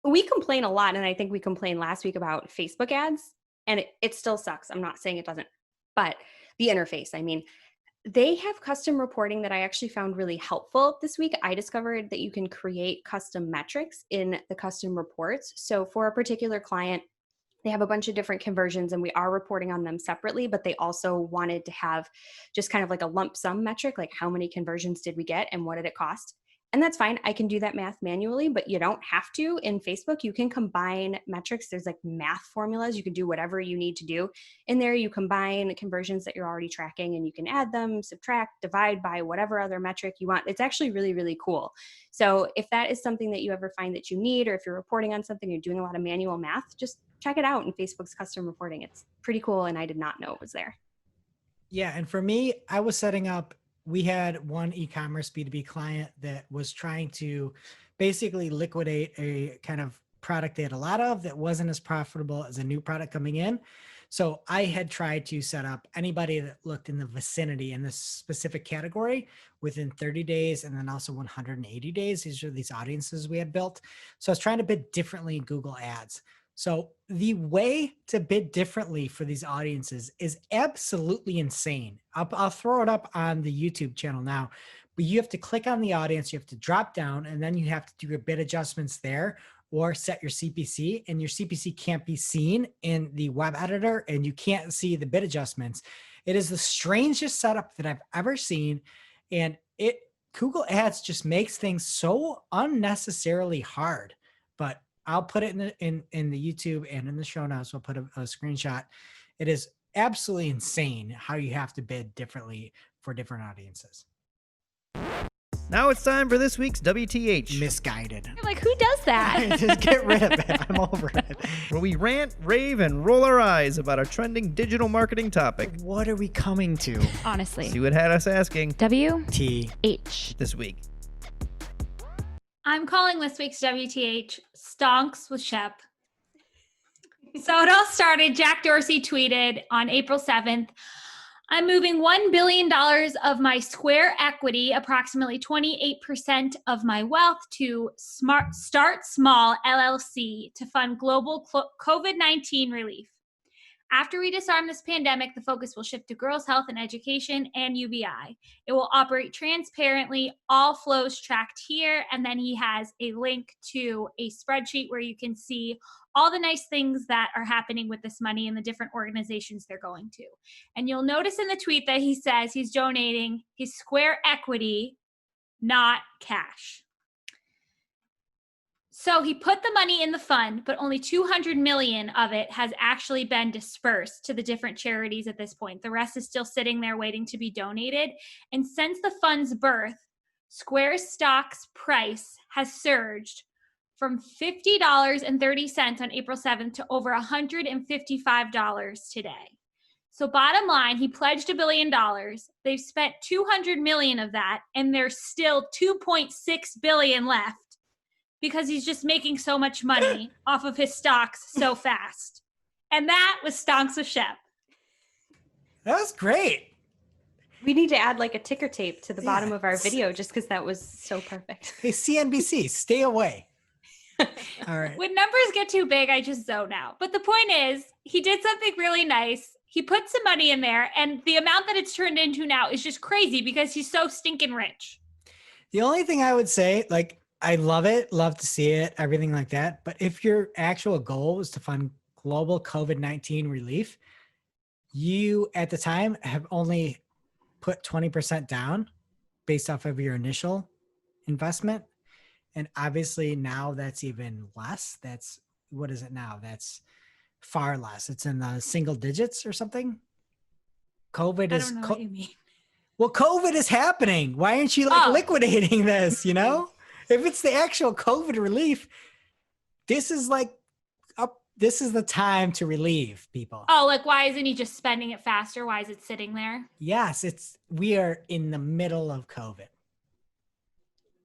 we complain a lot, and I think we complained last week about Facebook ads, and it still sucks. I'm not saying it doesn't, but the interface, I mean, they have custom reporting that I actually found really helpful this week. I discovered that you can create custom metrics in the custom reports. So for a particular client, they have a bunch of different conversions and we are reporting on them separately, but they also wanted to have just kind of like a lump sum metric, like how many conversions did we get and what did it cost? And that's fine. I can do that math manually, but you don't have to. In Facebook, you can combine metrics. There's like math formulas. You can do whatever you need to do. In there, you combine conversions that you're already tracking and you can add them, subtract, divide by whatever other metric you want. It's actually really, really cool. So if that is something that you ever find that you need, or if you're reporting on something, you're doing a lot of manual math, just check it out in Facebook's custom reporting. It's pretty cool. And I did not know it was there. yeah. And for me, I was setting up, we had one e-commerce B2B client that was trying to basically liquidate a kind of product they had a lot of that wasn't as profitable as a new product coming in. So I had tried to set up anybody that looked in the vicinity in this specific category within 30 days and then also 180 days. These are these audiences we had built. So I was trying to bid differently in Google Ads. So the way to bid differently for these audiences is absolutely insane. I'll throw it up on the YouTube channel now, but you have to click on the audience, you have to drop down, and then you have to do your bid adjustments there or set your CPC, and your CPC can't be seen in the web editor and you can't see the bid adjustments. It is the strangest setup that I've ever seen. And Google Ads just makes things so unnecessarily hard, but I'll put it in the YouTube and in the show notes. I'll put a screenshot. It is absolutely insane how you have to bid differently for different audiences. Now it's time for this week's WTH, Misguided. You're like, who does that? Just get rid of it. I'm over it. where we rant, rave, and roll our eyes about a trending digital marketing topic. What are we coming to? Honestly. See what had us asking WTH. this week. I'm calling this week's WTH Stonks with Shep. So it all started, Jack Dorsey tweeted on April 7th, I'm moving $1 billion of my Square equity, approximately 28% of my wealth, to Start Small LLC to fund global COVID-19 relief. After we disarm this pandemic, the focus will shift to girls' health and education and UBI. It will operate transparently, all flows tracked here, and then he has a link to a spreadsheet where you can see all the nice things that are happening with this money and the different organizations they're going to. And you'll notice in the tweet that he says he's donating his Square equity, not cash. So he put the money in the fund, but only 200 million of it has actually been dispersed to the different charities at this point. The rest is still sitting there waiting to be donated. And since the fund's birth, Square stock's price has surged from $50.30 on April 7th to over $155 today. So bottom line, he pledged $1 billion. They've spent $200 million of that, and there's still $2.6 billion left because he's just making so much money off of his stocks so fast. And that was Stonks with Shep. That was great. We need to add like a ticker tape to the bottom of our video just because that was so perfect. Hey, CNBC, stay away. All right. When numbers get too big, I just zone out. But the point is, he did something really nice. He put some money in there, and the amount that it's turned into now is just crazy because he's so stinking rich. The only thing I would say, like, I love it, love to see it, everything like that. But if your actual goal is to fund global COVID-19 relief, you at the time have only put 20% down based off of your initial investment. And obviously now that's even less. That's, what is it now? That's far less. It's in the single digits or something. COVID is, I don't know what you mean. well, COVID is happening. Why aren't you like liquidating this, you know? If it's the actual COVID relief, this is like, this is the time to relieve people. Oh, like why isn't he just spending it faster? Why is it sitting there? Yes, we are in the middle of COVID.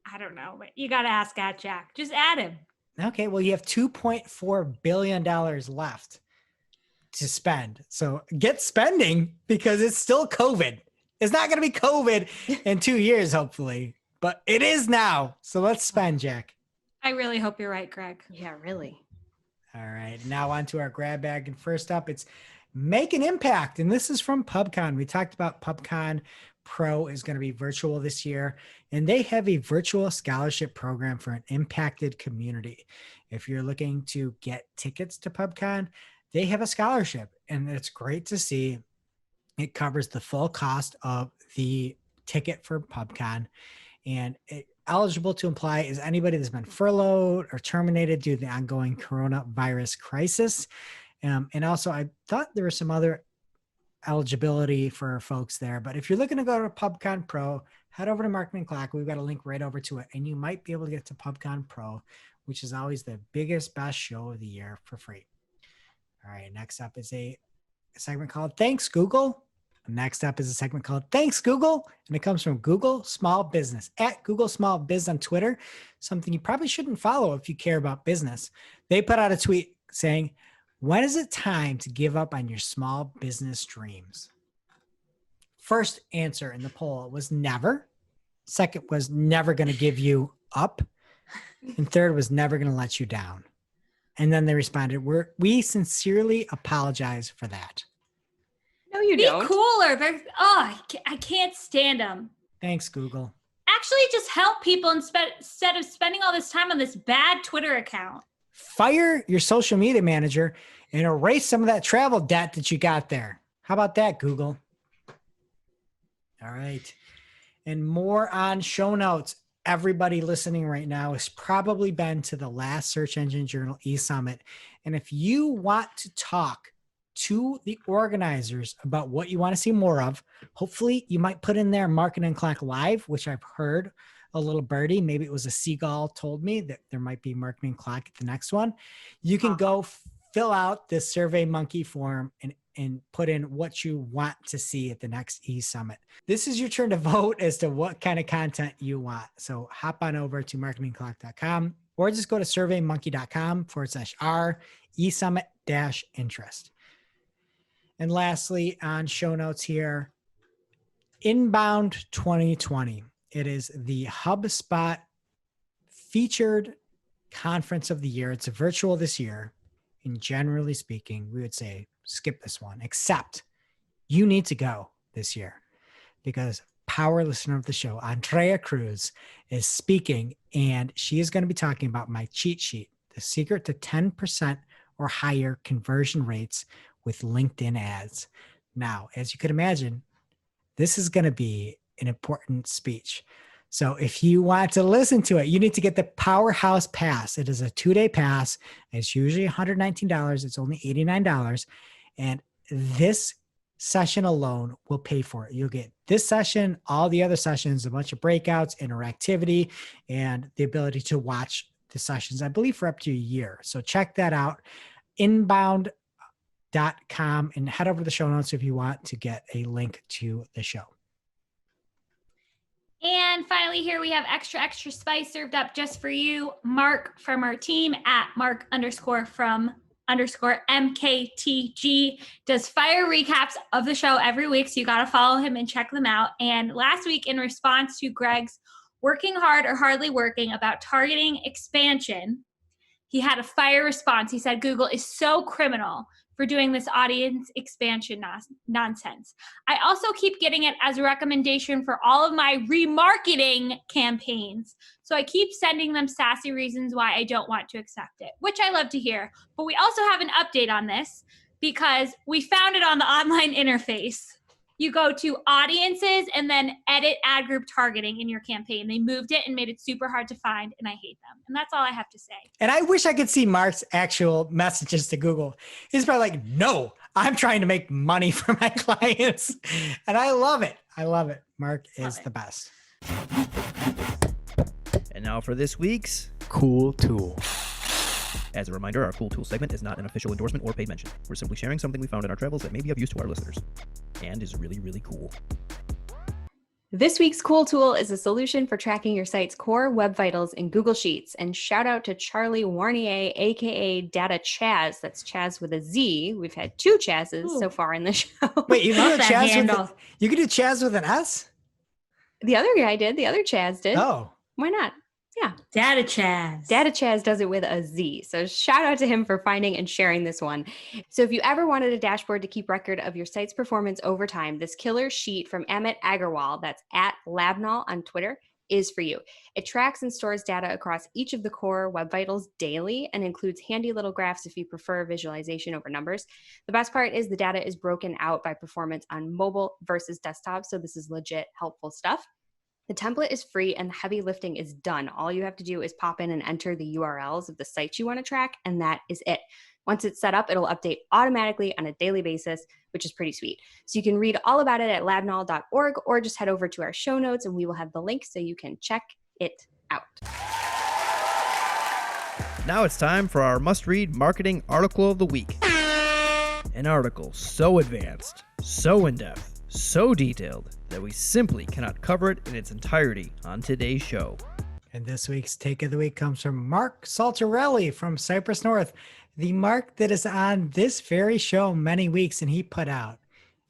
I don't know, but you got to ask Jack. Just add him. Okay, well, you have $2.4 billion left to spend. So get spending because it's still COVID. It's not going to be COVID in 2 years, hopefully, but it is now. So let's spend, Jack. I really hope you're right, Greg. Yeah, really. All right, now on to our grab bag. And first up, it's Make an Impact. And this is from PubCon. We talked about PubCon Pro is going to be virtual this year, and they have a virtual scholarship program for an impacted community. If you're looking to get tickets to PubCon, they have a scholarship, and it's great to see. It covers the full cost of the ticket for PubCon, and eligible to apply is anybody that's been furloughed or terminated due to the ongoing coronavirus crisis. And also, I thought there was some other eligibility for folks there. But if you're looking to go to PubCon Pro, head over to Marketing Clock. We've got a link right over to it, and you might be able to get to PubCon Pro, which is always the biggest, best show of the year for free. All right, next up is a segment called Thanks, Google. Next up is a segment called Thanks, Google, and it comes from Google Small Business, at Google Small Biz on Twitter, something you probably shouldn't follow if you care about business. They put out a tweet saying, when is it time to give up on your small business dreams? First answer in the poll was never. Second was never going to give you up. And third was never going to let you down. And then they responded, we sincerely apologize for that. No, you don't. Be cooler. I can't stand them. Thanks, Google. Actually, just help people instead of spending all this time on this bad Twitter account. Fire your social media manager and erase some of that travel debt that you got there. How about that, Google? All right. And more on show notes. Everybody listening right now has probably been to the last Search Engine Journal e-Summit. And if you want to talk to the organizers about what you want to see more of, hopefully you might put in there Marketing Clock Live, which I've heard a little birdie, maybe it was a seagull, told me that there might be Marketing Clock at the next one. You can go fill out this Survey Monkey form and put in what you want to see at the next e-Summit. This is your turn to vote as to what kind of content you want. So hop on over to marketingclock.com or just go to surveymonkey.com/r e-Summit-interest. And lastly, on show notes here, Inbound 2020. It is the HubSpot featured conference of the year. It's virtual this year. And generally speaking, we would say skip this one, except you need to go this year because power listener of the show, Andrea Cruz, is speaking, and she is going to be talking about my cheat sheet, the secret to 10% or higher conversion rates with LinkedIn ads. Now, as you could imagine, this is going to be an important speech. So if you want to listen to it, you need to get the Powerhouse Pass. It is a 2-day pass. It's usually $119. It's only $89. And this session alone will pay for it. You'll get this session, all the other sessions, a bunch of breakouts, interactivity, and the ability to watch the sessions, I believe, for up to a year. So check that out, inbound.com, and head over to the show notes if you want to get a link to the show. And finally, here we have extra spice served up just for you. Mark from our team at Mark_from_MKTG does fire recaps of the show every week. So you got to follow him and check them out. And last week, in response to Greg's working hard or hardly working about targeting expansion, he had a fire response. He said, Google is so criminal for doing this audience expansion nonsense. I also keep getting it as a recommendation for all of my remarketing campaigns. So I keep sending them sassy reasons why I don't want to accept it, which I love to hear. But we also have an update on this because we found it on the online interface. You go to audiences and then edit ad group targeting in your campaign. They moved it and made it super hard to find, and I hate them. And that's all I have to say. And I wish I could see Mark's actual messages to Google. He's probably like, no, I'm trying to make money for my clients. And I love it. I love it. Mark is the best. And now for this week's Cool Tool. As a reminder, our Cool Tool segment is not an official endorsement or paid mention. We're simply sharing something we found in our travels that may be of use to our listeners and is really, really cool. This week's Cool Tool is a solution for tracking your site's core web vitals in Google Sheets. And shout out to Charlie Warnier, aka Data Chaz. That's Chaz with a Z. We've had 2 Chazes so far in the show. Wait, you know Chaz you could do Chaz with an S? The other guy did. The other Chaz did. Oh. Why not? Yeah. Data Chaz. Data Chaz does it with a Z. So shout out to him for finding and sharing this one. So if you ever wanted a dashboard to keep record of your site's performance over time, this killer sheet from Amit Agarwal, that's at Labnal on Twitter, is for you. It tracks and stores data across each of the core web vitals daily and includes handy little graphs if you prefer visualization over numbers. The best part is the data is broken out by performance on mobile versus desktop. So this is legit helpful stuff. The template is free and the heavy lifting is done. All you have to do is pop in and enter the URLs of the sites you want to track, and that is it. Once it's set up, it'll update automatically on a daily basis, which is pretty sweet. So you can read all about it at labnal.org or just head over to our show notes and we will have the link so you can check it out. Now it's time for our must-read marketing article of the week. An article so advanced, so in-depth, so detailed that we simply cannot cover it in its entirety on today's show. And this week's take of the week comes from Mark Saltarelli from Cypress North, the Mark that is on this very show many weeks, and he put out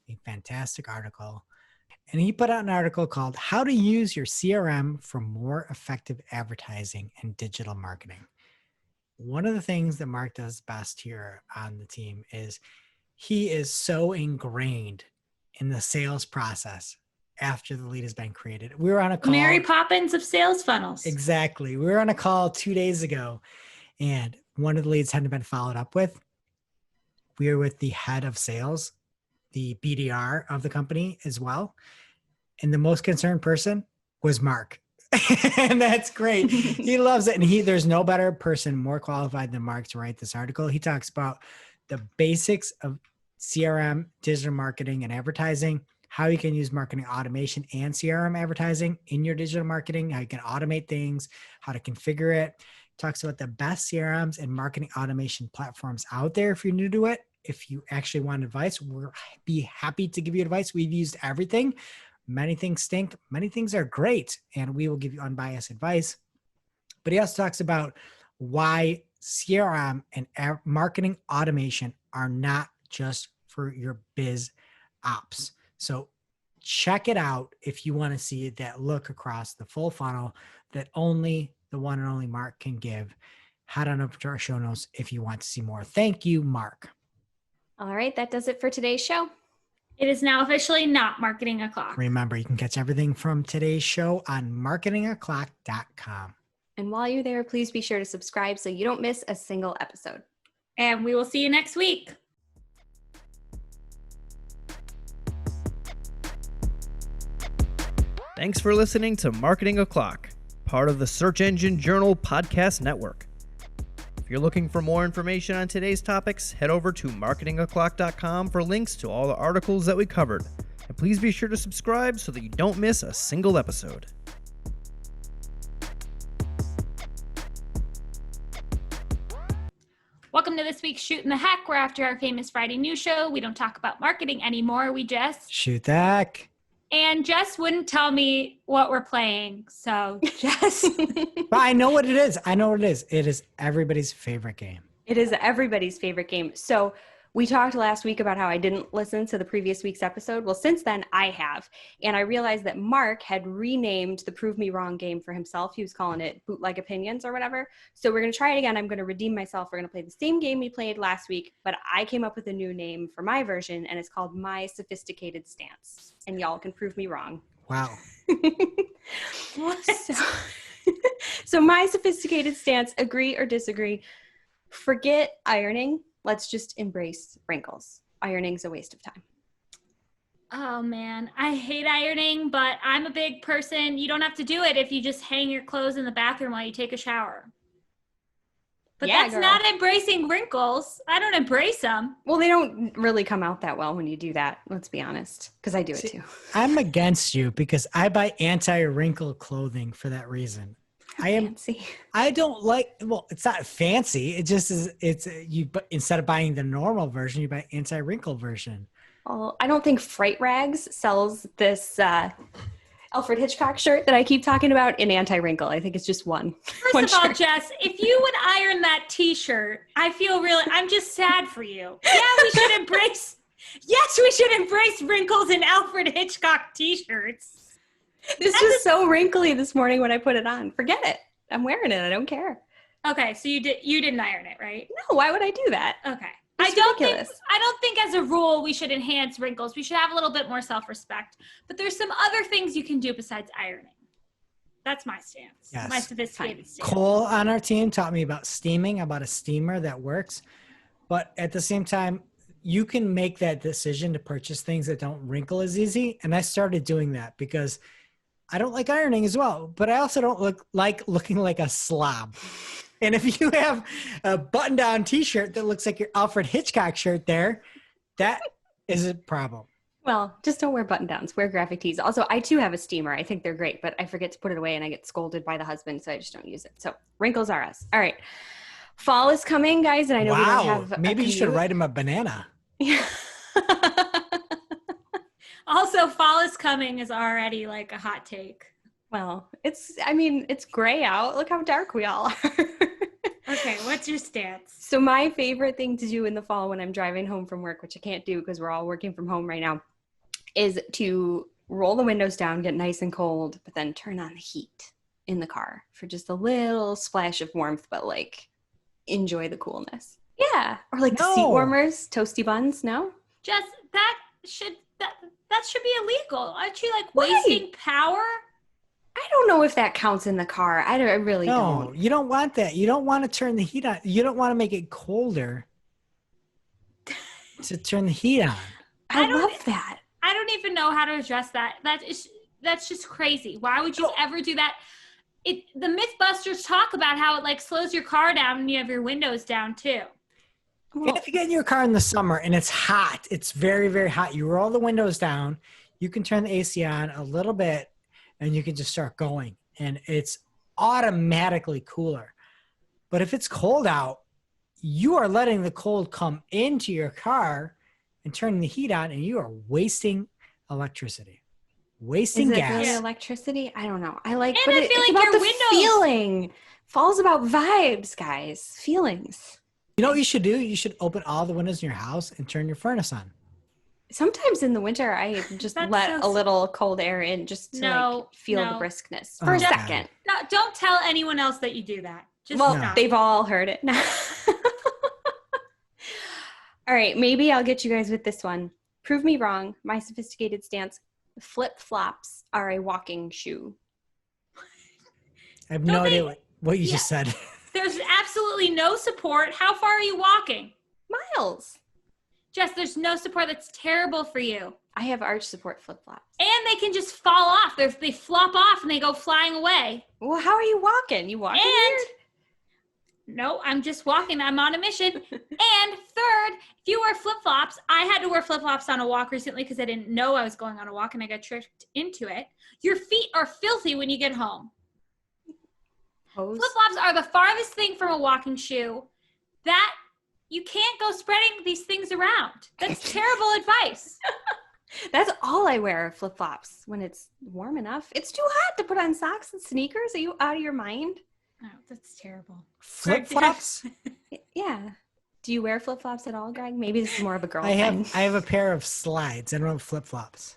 a fantastic article. And he put out an article called How to Use Your CRM for More Effective Advertising and Digital Marketing. One of the things that Mark does best here on the team is he is so ingrained in the sales process after the lead has been created. We were on a call. Mary Poppins of sales funnels. Exactly. We were on a call 2 days ago and one of the leads hadn't been followed up with. We were with the head of sales, the BDR of the company as well. And the most concerned person was Mark. And that's great. He loves it. And there's no better person more qualified than Mark to write this article. He talks about the basics of CRM, digital marketing, and advertising, how you can use marketing automation and CRM advertising in your digital marketing, how you can automate things, how to configure it. Talks about the best CRMs and marketing automation platforms out there if you're new to it. If you actually want advice, we'll be happy to give you advice. We've used everything. Many things stink. Many things are great, and we will give you unbiased advice. But he also talks about why CRM and marketing automation are not just for your biz ops. So check it out if you want to see that look across the full funnel that only the one and only Mark can give. Head on over to our show notes if you want to see more. Thank you, Mark. All right, that does it for today's show. It is now officially not Marketing O'Clock. Remember, you can catch everything from today's show on marketingoclock.com. And while you're there, please be sure to subscribe so you don't miss a single episode. And we will see you next week. Thanks for listening to Marketing O'Clock, part of the Search Engine Journal Podcast Network. If you're looking for more information on today's topics, head over to marketingoclock.com for links to all the articles that we covered. And please be sure to subscribe so that you don't miss a single episode. Welcome to this week's Shoot in the Heck, where after our famous Friday news show, we don't talk about marketing anymore. We just Shoot the heck. And Jess wouldn't tell me what we're playing. So Jess. But I know what it is. It is everybody's favorite game. It is everybody's favorite game. So we talked last week about how I didn't listen to the previous week's episode. Well, since then I have. And I realized that Mark had renamed the Prove Me Wrong game for himself. He was calling it Bootleg Opinions or whatever. So we're going to try it again. I'm going to redeem myself. We're going to play the same game we played last week, but I came up with a new name for my version, and it's called My Sophisticated Stance. And y'all can prove me wrong. Wow. So My Sophisticated Stance, agree or disagree. Forget ironing. Let's just embrace wrinkles. Ironing's a waste of time. Oh man, I hate ironing, but I'm a big person. You don't have to do it if you just hang your clothes in the bathroom while you take a shower. But Yeah, that's girl. not embracing wrinkles. I don't embrace them. Well, they don't really come out that well when you do that. Let's be honest, because I do it too. I'm against you because I buy anti-wrinkle clothing for that reason. Fancy. I don't like, well, it's not fancy. It just is, but instead of buying the normal version, you buy anti-wrinkle version. Well, I don't think Fright Rags sells this Alfred Hitchcock shirt that I keep talking about in anti-wrinkle. I think it's just one. First of all, Jess, if you would iron that t-shirt, I'm just sad for you. Yeah, we should embrace wrinkles in Alfred Hitchcock t-shirts. This was so wrinkly this morning when I put it on. Forget it. I'm wearing it. I don't care. Okay, so you didn't iron it, right? No, why would I do that? Okay. It's I don't think as a rule we should enhance wrinkles. We should have a little bit more self-respect. But there's some other things you can do besides ironing. That's my stance. Yes. My sophisticated stance. Cole on our team taught me about steaming, about a steamer that works. But at the same time, you can make that decision to purchase things that don't wrinkle as easy. And I started doing that because I don't like ironing as well, but I also don't like looking like a slob. And if you have a button-down t-shirt that looks like your Alfred Hitchcock shirt there, that is a problem. Well, just don't wear button-downs. Wear graphic tees. Also, I too have a steamer. I think they're great, but I forget to put it away and I get scolded by the husband, so I just don't use it. So wrinkles are us. All right. Fall is coming, guys, and I know we don't have Maybe you should write him a banana. Yeah. Also, fall is coming is already like a hot take. Well, it's gray out. Look how dark we all are. Okay, what's your stance? So my favorite thing to do in the fall when I'm driving home from work, which I can't do because we're all working from home right now, is to roll the windows down, get nice and cold, but then turn on the heat in the car for just a little splash of warmth, but like enjoy the coolness. Yeah. Or like the seat warmers, toasty buns. No? Jess, that should be illegal. Aren't you like wasting power? I don't know if that counts in the car. I really don't. No, you don't want that. You don't want to turn the heat on. You don't want to make it colder to turn the heat on. I love that. I don't even know how to address that. That's just crazy. Why would you ever do that? The Mythbusters talk about how it like slows your car down when you have your windows down too. And if you get in your car in the summer and it's hot, it's very, very hot, you roll the windows down, you can turn the AC on a little bit and you can just start going. And it's automatically cooler. But if it's cold out, you are letting the cold come into your car and turning the heat on, and you are wasting electricity. Wasting gas. Is it electricity? I don't know. I like, and but I it's feel like about your the windows. feeling. Fall's about vibes, guys. Feelings. You know what you should do? You should open all the windows in your house and turn your furnace on. Sometimes in the winter, I just let a little cold air in just to feel the briskness for a second. No, don't tell anyone else that you do that. Just stop. They've all heard it. All right, maybe I'll get you guys with this one. Prove me wrong. My sophisticated stance. Flip-flops are a walking shoe. I have no idea what you just said. There's absolutely no support. How far are you walking? Miles. Jess, there's no support. That's terrible for you. I have arch support flip-flops. And they can just fall off. They flop off and they go flying away. Well, how are you walking? You walking weird? No, I'm just walking. I'm on a mission. And third, if you wear flip-flops, I had to wear flip-flops on a walk recently because I didn't know I was going on a walk and I got tricked into it. Your feet are filthy when you get home. Flip-flops are the farthest thing from a walking shoe that you can't go spreading these things around. That's terrible advice. That's all I wear, flip-flops, when it's warm enough. It's too hot to put on socks and sneakers. Are you out of your mind? Oh, that's terrible. Flip-flops? Yeah. Do you wear flip-flops at all, Greg? Maybe this is more of a girl I thing. have a pair of slides. I don't have flip-flops.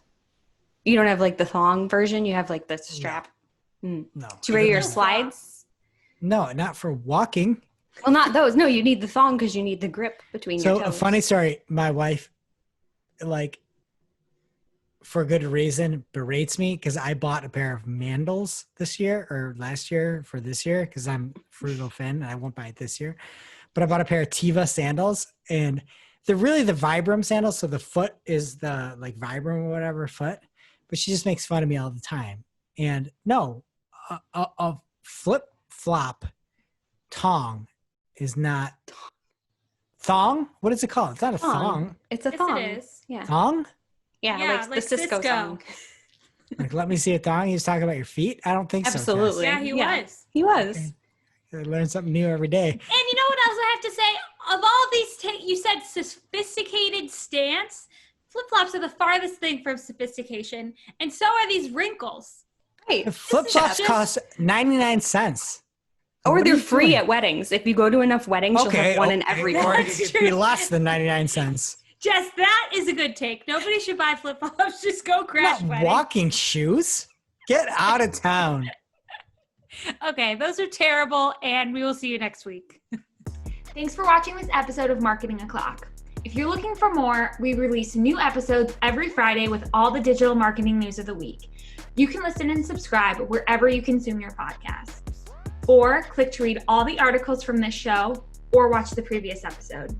You don't have like the thong version? You have like the strap? No. Do you wear your No. slides? No, not for walking. Well, not those. No, you need the thong because you need the grip between your So toes. a funny story, my wife, like, for good reason, berates me because I bought a pair of Mandals this year or last year for this year because I'm frugal Finn and I won't buy it this year. But I bought a pair of Tiva sandals and they're really the Vibram sandals. So the foot is the like Vibram or whatever foot, but she just makes fun of me all the time. And no, a flip-flop tong is not thong. What is it called? It's not a thong. It's a Yes, thong. it is. Yeah. Thong? Yeah, like the Cisco song. Like, let me see a thong. He was talking about your feet? I don't think so. Absolutely. Yeah, he was. He was. Okay. I learn something new every day. And you know what else I have to say? Of all these, you said sophisticated stance. Flip-flops are the farthest thing from sophistication. And so are these wrinkles. Right. The flip-flops just- cost 99 cents. Or What are they're you free doing? at weddings. If you go to enough weddings, you'll have one in every Or court. it could be less than 99 cents. Jess, that is a good take. Nobody should buy flip-flops. Just go crash Not weddings. walking shoes. Get out of town. Okay, those are terrible, and we will see you next week. Thanks for watching this episode of Marketing O'Clock. If you're looking for more, we release new episodes every Friday with all the digital marketing news of the week. You can listen and subscribe wherever you consume your podcasts. Or click to read all the articles from this show or watch the previous episode.